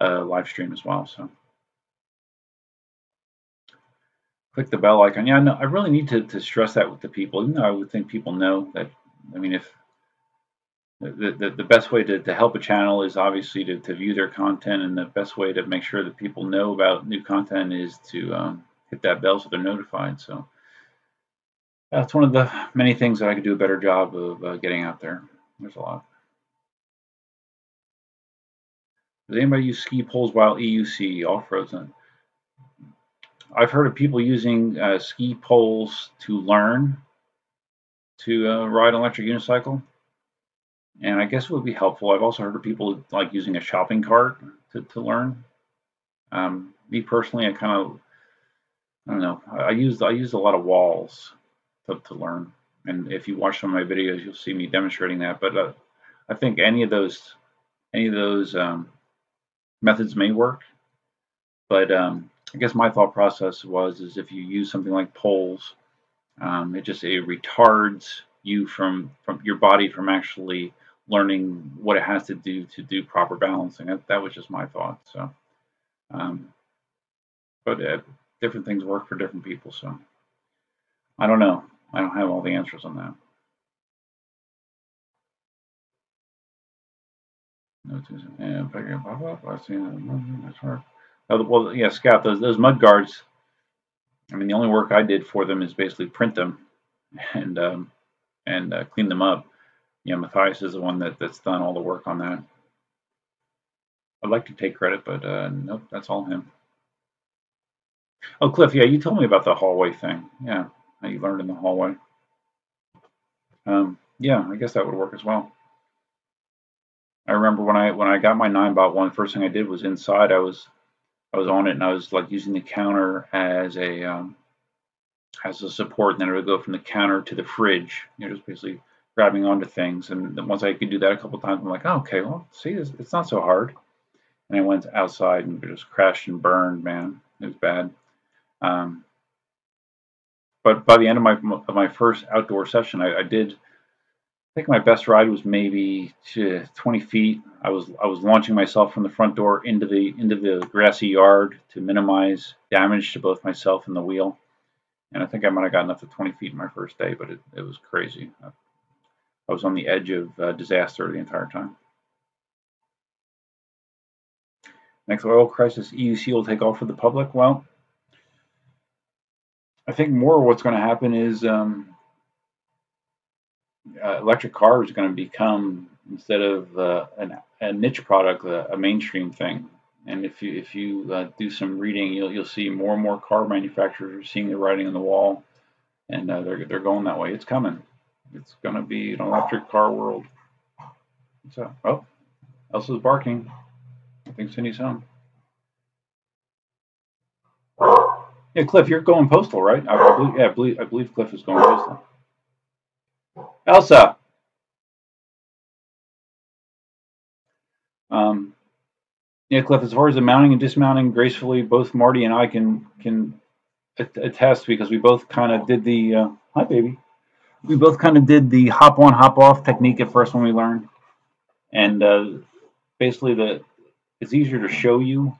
Speaker 1: live stream as well. So click the bell icon. Yeah, no, I really need to stress that with the people. Even though I would think people know that. I mean, if the best way to help a channel is obviously to view their content, and the best way to make sure that people know about new content is to hit that bell so they're notified. So that's one of the many things that I could do a better job of getting out there. There's a lot. Does anybody use ski poles while EUC off-road zone? I've heard of people using ski poles to learn to ride an electric unicycle, and I guess it would be helpful. I've also heard of people like using a shopping cart to learn. Me personally, I don't know. I used a lot of walls to learn, and if you watch some of my videos, you'll see me demonstrating that. But I think any of those methods may work. But I guess my thought process is if you use something like poles, it retards you from your body from actually learning what it has to do proper balancing. That was just my thought. So, um, but different things work for different people. So I don't know. I don't have all the answers on that. And pick it up. I see that's hard. Oh, well, yeah, Scout. Those mud guards. I mean, the only work I did for them is basically print them and clean them up. Yeah, Matthias is the one that's done all the work on that. I'd like to take credit, but nope, that's all him. Oh, Cliff, yeah, you told me about the hallway thing. Yeah, how you learned in the hallway. Yeah, I guess that would work as well. I remember when I got my 9-bot 1, first thing I did was inside. I was on it and I was like using the counter as a support, and then it would go from the counter to the fridge. You know, just basically grabbing onto things. And then once I could do that a couple times, I'm like, oh, okay, well, see, it's not so hard. And I went outside and it just crashed and burned. Man, it was bad. Um, but by the end of my first outdoor session, I did. I think my best ride was maybe 20 feet. I was launching myself from the front door into the grassy yard to minimize damage to both myself and the wheel. And I think I might have gotten up to 20 feet in my first day, but it was crazy. I was on the edge of disaster the entire time. Next oil crisis, EUC will take off for the public. Well, I think more what's going to happen is electric cars are going to become, instead of a niche product, a mainstream thing. And if you do some reading, you'll see more and more car manufacturers seeing the writing on the wall, and they're going that way. It's coming. It's going to be an electric car world. So, oh, Elsa's barking. I think Cindy's home. Yeah, Cliff, you're going postal, right? I believe Cliff is going postal. Elsa. Um, yeah, Cliff. As far as the mounting and dismounting gracefully, both Marty and I can attest because we both kind of did the hi baby. We both kind of did the hop on hop off technique at first when we learned, and basically it's easier to show you.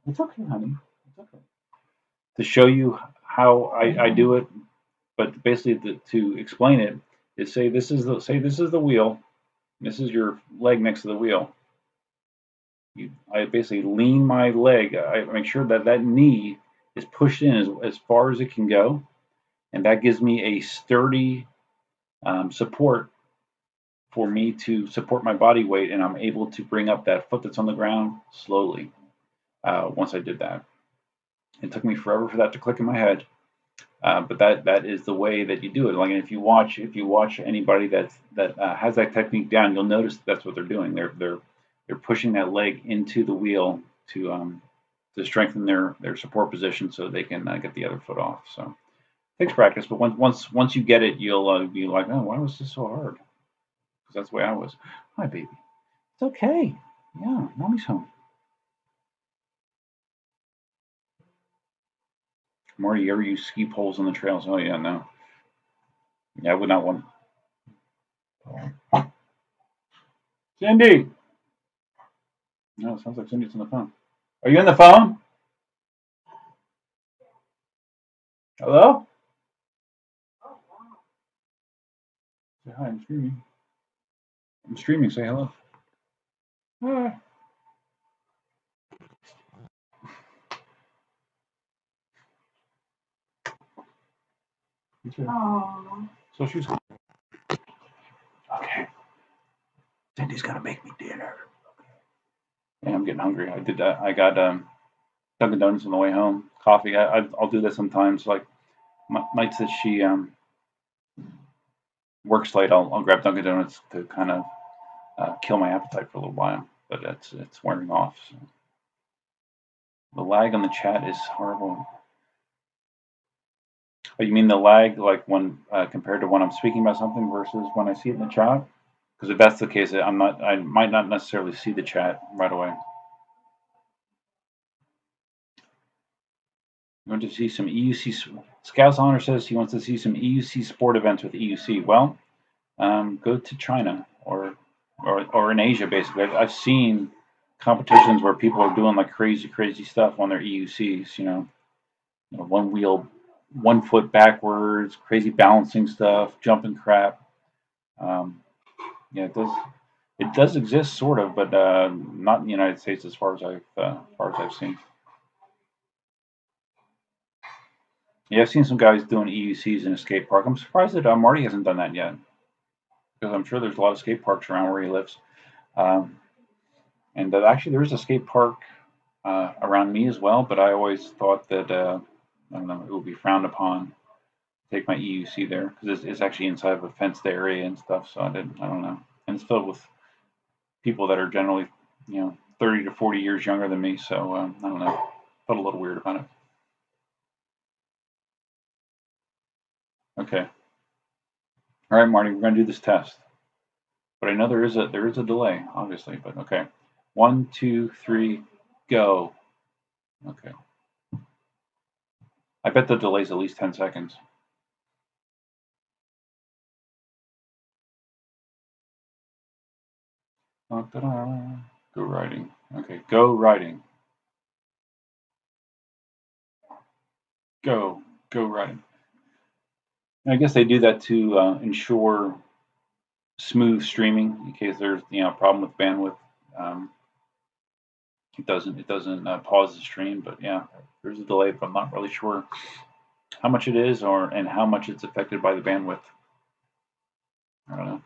Speaker 1: It's okay, honey. It's okay. To show you how I do it, but basically to explain it is say this is the wheel. This is your leg next to the wheel. I basically lean my leg. I make sure that knee is pushed in as far as it can go, and that gives me a sturdy support for me to support my body weight, and I'm able to bring up that foot that's on the ground slowly. Once I did that, it took me forever for that to click in my head, but that is the way that you do it. Like if you watch anybody that has that technique down, you'll notice that's what they're doing. They're pushing that leg into the wheel to strengthen their support position so they can get the other foot off. So it takes practice, but once you get it, you'll be like, oh, why was this so hard? Because that's the way I was. Hi, baby. It's okay. Yeah, mommy's home. Marty, you ever use ski poles on the trails? Oh yeah, no. Yeah, I would not want. Cindy. No, it sounds like Cindy's on the phone. Are you on the phone? Hello? Say hi. I'm streaming. I'm streaming. Say hello. Hi. So she's okay. Cindy's gonna make me dinner. Yeah, I'm getting hungry. I did that. I got Dunkin' Donuts on the way home. Coffee. I'll do that sometimes. Like nights that she works late, I'll grab Dunkin' Donuts to kind of kill my appetite for a little while. But it's wearing off. So. The lag on the chat is horrible. Oh, you mean the lag, like when compared to when I'm speaking about something versus when I see it in the chat? Because if that's the case, I might not necessarily see the chat right away. You want to see some EUC? Scouts Honor says he wants to see some EUC sport events with EUC. Well, go to China or in Asia, basically. I've seen competitions where people are doing like crazy stuff on their EUCs. One wheel, 1 foot backwards, crazy balancing stuff, jumping crap. Yeah, It does exist, sort of, but not in the United States as far as I've seen. Yeah, I've seen some guys doing EUCs in a skate park. I'm surprised that Marty hasn't done that yet, because I'm sure there's a lot of skate parks around where he lives. Um, and actually, there is a skate park around me as well, but I always thought that I don't know, it would be frowned upon to take my EUC there because it's actually inside of a fenced area and stuff. So I don't know, and it's filled with people that are generally, 30 to 40 years younger than me. So I don't know, felt a little weird about it. Okay, all right, Marty, we're gonna do this test, but I know there is a delay, obviously, but okay. 1, 2, 3, go. Okay, I bet the delay's at least 10 seconds. Go riding. Okay, go riding. Go riding. And I guess they do that to ensure smooth streaming in case there's a problem with bandwidth. Um, it doesn't pause the stream, but yeah, there's a delay, but I'm not really sure how much it is and how much it's affected by the bandwidth. I don't know.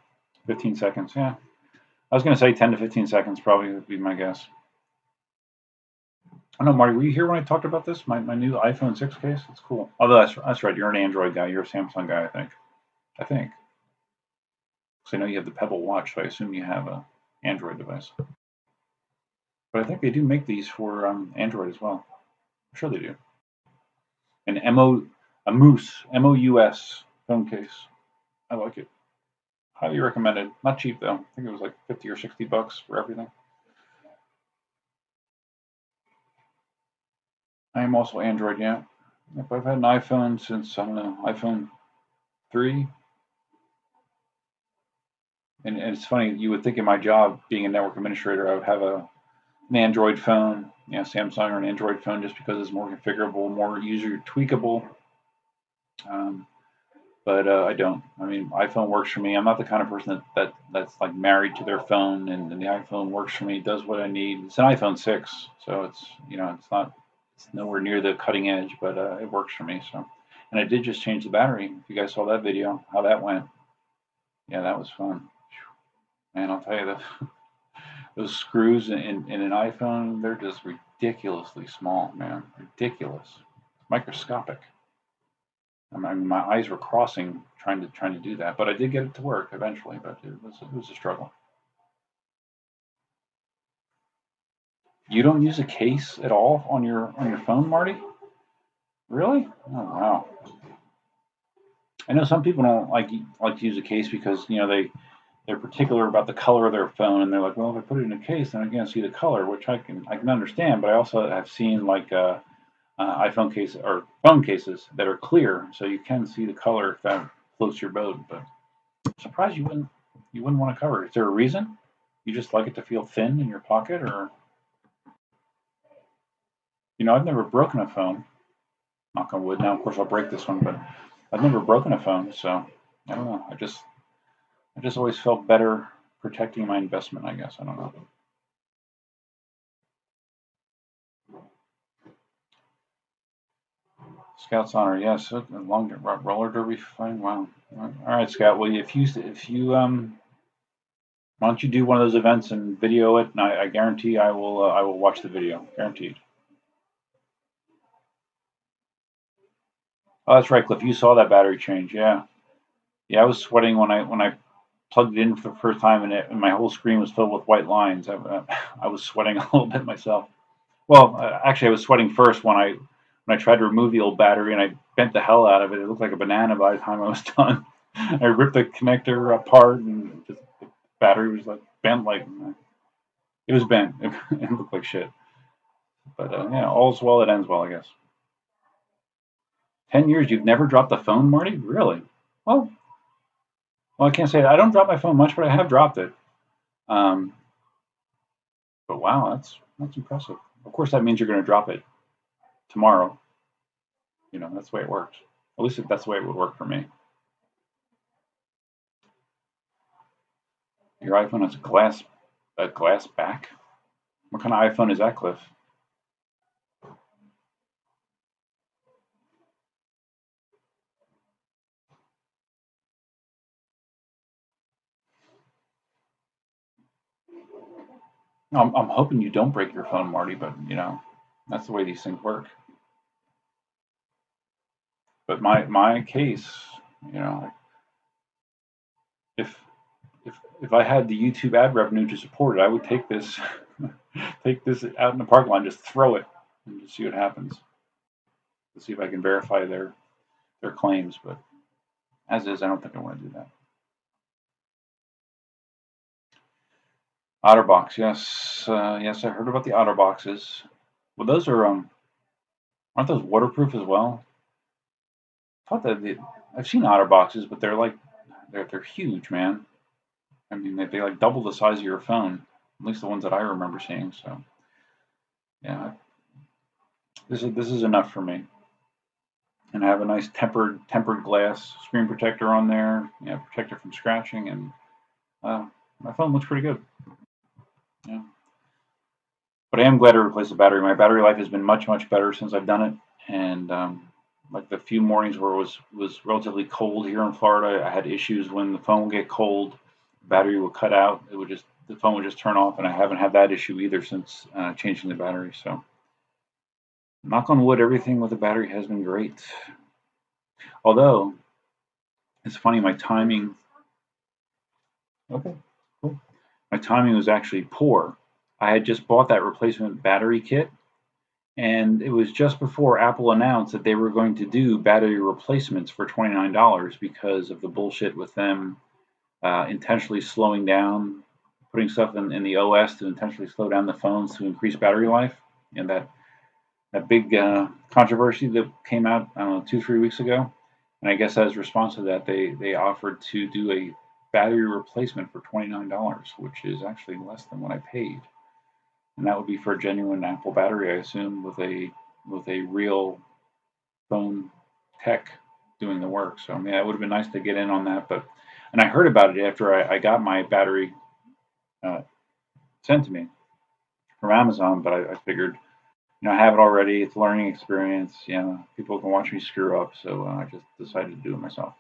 Speaker 1: 15 seconds. Yeah, I was going to say 10 to 15 seconds probably would be my guess. I don't know, Marty, were you here when I talked about this? My new iPhone 6 case? It's cool. Although that's right, you're an Android guy. You're a Samsung guy, I think. I think. Because I know you have the Pebble watch, so I assume you have a Android device. But I think they do make these for Android as well. I'm sure they do. An a Moose MOUS phone case. I like it. Highly recommended. Not cheap though. I think it was like 50 or 60 bucks for everything. I am also Android, yeah. Yep, I've had an iPhone since I don't know, iPhone 3. And it's funny, you would think in my job being a network administrator, I would have an Android phone, Samsung or an Android phone, just because it's more configurable, more user tweakable. Um, but I don't. I mean, iPhone works for me. I'm not the kind of person that's like married to their phone, and the iPhone works for me. Does what I need. It's an iPhone 6, so it's nowhere near the cutting edge, but it works for me. So, and I did just change the battery. If you guys saw that video, how that went, yeah, that was fun. Man, I'll tell you that those screws in an iPhone, they're just ridiculously small, man. Ridiculous, microscopic. I mean, my eyes were crossing trying to do that, but I did get it to work eventually. But it was a struggle. You don't use a case at all on your phone, Marty? Really? Oh wow. I know some people don't like to use a case because they're particular about the color of their phone, and they're like, well, if I put it in a case, then I can't see the color, which I can understand. But I also have seen like iPhone case or phone cases that are clear, so you can see the color if that floats your boat. But I'm surprised you wouldn't want to cover it. Is there a reason? You just like it to feel thin in your pocket, or I've never broken a phone. Knock on wood. Now, of course, I'll break this one, but I've never broken a phone, so I don't know. I just always felt better protecting my investment. I guess I don't know. Scout's honor, yes. Long roller derby fighting. Wow. All right, Scout. Well, if you why don't you do one of those events and video it? And I guarantee I will watch the video. Guaranteed. Oh, that's right, Cliff. You saw that battery change. Yeah. Yeah, I was sweating when I plugged it in for the first time, and my whole screen was filled with white lines. I was sweating a little bit myself. Well, actually, I was sweating first when I tried to remove the old battery, and I bent the hell out of it. It looked like a banana by the time I was done. I ripped the connector apart, and just, the battery was like bent, like it was bent. It looked like shit. But yeah, all's well that ends well, I guess. 10 years, you've never dropped the phone, Marty? Really? Well, I can't say that. I don't drop my phone much, but I have dropped it. Um, but wow, that's impressive. Of course, that means you're going to drop it tomorrow. That's the way it works. At least that's the way it would work for me. Your iPhone has a glass back? What kind of iPhone is that, Cliff? No, I'm hoping you don't break your phone, Marty, but that's the way these things work. But my case, you know, if if I had the YouTube ad revenue to support it, I would take this take this out in the parking lot and just throw it and just see what happens. To see if I can verify their claims. But as is, I don't think I want to do that. OtterBox, yes, yes, I heard about the OtterBoxes. Well, those aren't those waterproof as well? I thought I've seen OtterBoxes, but they're huge, man. I mean, they like double the size of your phone. At least the ones that I remember seeing. So yeah, this is enough for me. And I have a nice tempered glass screen protector on there. Yeah, protector from scratching, and my phone looks pretty good. Yeah, but I am glad to replace the battery. My battery life has been much better since I've done it, and like the few mornings where it was relatively cold here in Florida, I had issues when the phone would get cold, the battery would cut out. The phone would just turn off, and I haven't had that issue either since changing the battery. So, knock on wood, everything with the battery has been great. Although it's funny, my timing. Okay, cool. My timing was actually poor. I had just bought that replacement battery kit, and it was just before Apple announced that they were going to do battery replacements for $29 because of the bullshit with them intentionally slowing down, putting stuff in the OS to intentionally slow down the phones to increase battery life. And that big controversy that came out, I don't know, 2 3 weeks ago. And I guess as a response to that, they offered to do a battery replacement for $29, which is actually less than what I paid. And that would be for a genuine Apple battery, I assume, with a real phone tech doing the work. So yeah, it would have been nice to get in on that. And I heard about it after I got my battery uh, sent to me from Amazon, but I figured, I have it already. It's a learning experience. People can watch me screw up, so I just decided to do it myself.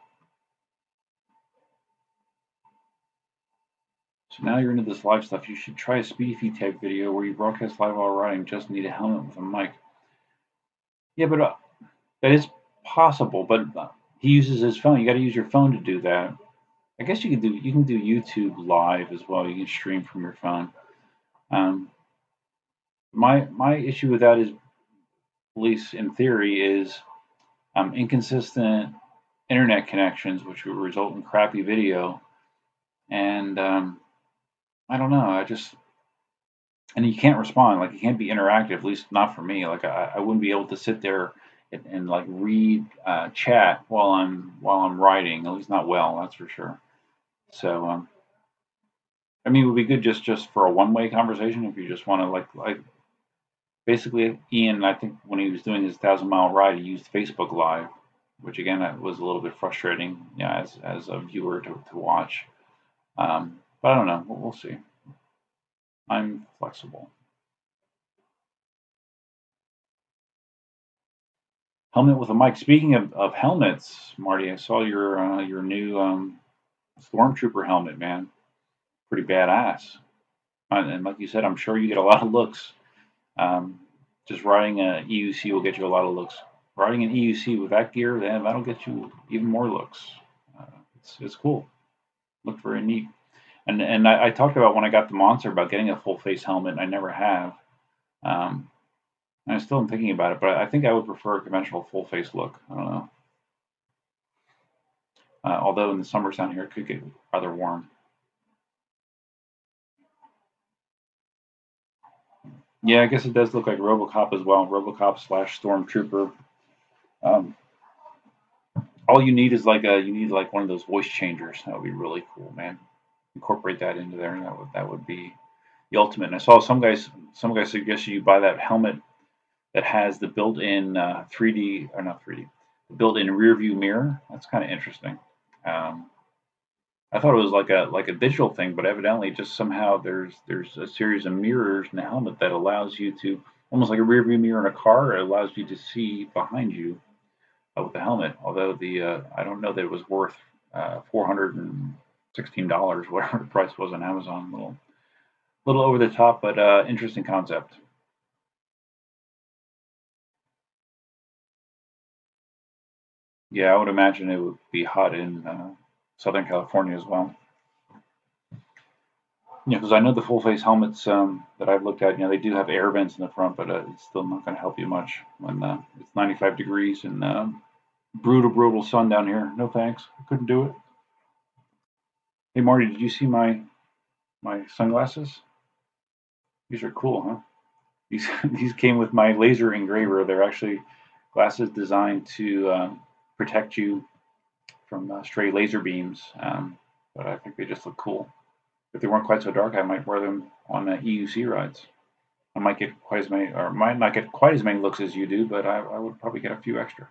Speaker 1: So now you're into this live stuff. You should try a speedy feed type video where you broadcast live while riding. Just need a helmet with a mic. Yeah, but that is possible. But he uses his phone. You got to use your phone to do that. I guess you can do YouTube live as well. You can stream from your phone. Um, my issue with that is, at least in theory, is inconsistent internet connections, which will result in crappy video. And I don't know. And you can't respond. Like, you can't be interactive. At least not for me. Like, I wouldn't be able to sit there and like read chat while I'm writing. At least not well. That's for sure. So I mean, it would be good just for a one-way conversation if you just want to like basically Ian. I think when he was doing his 1,000 mile ride, he used Facebook Live, which again that was a little bit frustrating, as a viewer to watch. But I don't know. We'll see. I'm flexible. Helmet with a mic. Speaking of helmets, Marty, I saw your new Stormtrooper helmet, man. Pretty badass. And like you said, I'm sure you get a lot of looks. Um, just riding a EUC will get you a lot of looks. Riding an EUC with that gear, then that'll get you even more looks. Uh, it's cool. Looked very neat. And I talked about when I got the Monster about getting a full face helmet. And I never have. Um, and I still am thinking about it, but I think I would prefer a conventional full face look. I don't know. Although in the summers down here it could get rather warm. Yeah, I guess it does look like RoboCop as well. RoboCop slash Stormtrooper. Um, all you need is like one of those voice changers. That would be really cool, man. Incorporate that into there, and that would be the ultimate. And I saw some guys suggested you buy that helmet that has the built-in 3D, or not 3D, the built-in rear view mirror. That's kind of interesting. Um, I thought it was like a digital thing, but evidently just somehow there's a series of mirrors in the helmet that allows you to, almost like a rear view mirror in a car. It allows you to see behind you with the helmet. Although the I don't know that it was worth $416, whatever the price was on Amazon. A little over the top, but interesting concept. Yeah, I would imagine it would be hot in Southern California as well. Yeah, because I know the full face helmets that I've looked at, they do have air vents in the front, but it's still not going to help you much when it's 95 degrees and brutal, brutal sun down here. No thanks, I couldn't do it. Hey Marty, did you see my sunglasses? These are cool, huh? These these came with my laser engraver. They're actually glasses designed to protect you from stray laser beams, but I think they just look cool. If they weren't quite so dark, I might wear them on EUC rides. I might get quite as many, or might not get quite as many looks as you do, but I would probably get a few extra.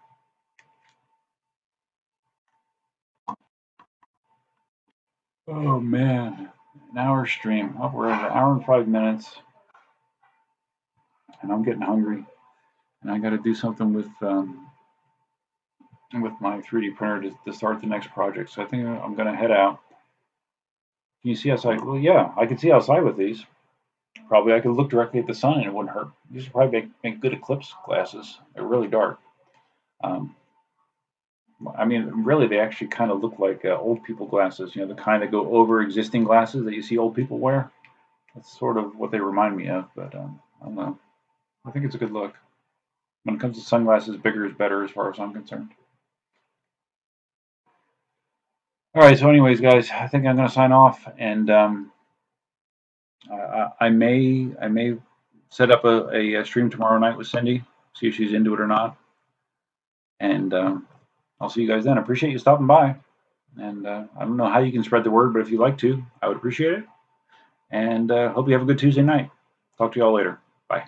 Speaker 1: Oh man, an hour stream. Oh, we're at an hour and 5 minutes, and I'm getting hungry, and I got to do something with my 3D printer to start the next project. So I think I'm going to head out. Can you see outside? Well, yeah, I can see outside with these. Probably I could look directly at the sun and it wouldn't hurt. These would probably make good eclipse glasses. They're really dark. Um, I mean, really, they actually kind of look like old people glasses. The kind that go over existing glasses that you see old people wear. That's sort of what they remind me of. But I don't know. I think it's a good look. When it comes to sunglasses, bigger is better as far as I'm concerned. All right. So, anyways, guys, I think I'm going to sign off, and I may set up a stream tomorrow night with Cindy, see if she's into it or not, and I'll see you guys then. I appreciate you stopping by. And I don't know how you can spread the word, but if you'd like to, I would appreciate it. And hope you have a good Tuesday night. Talk to you all later. Bye.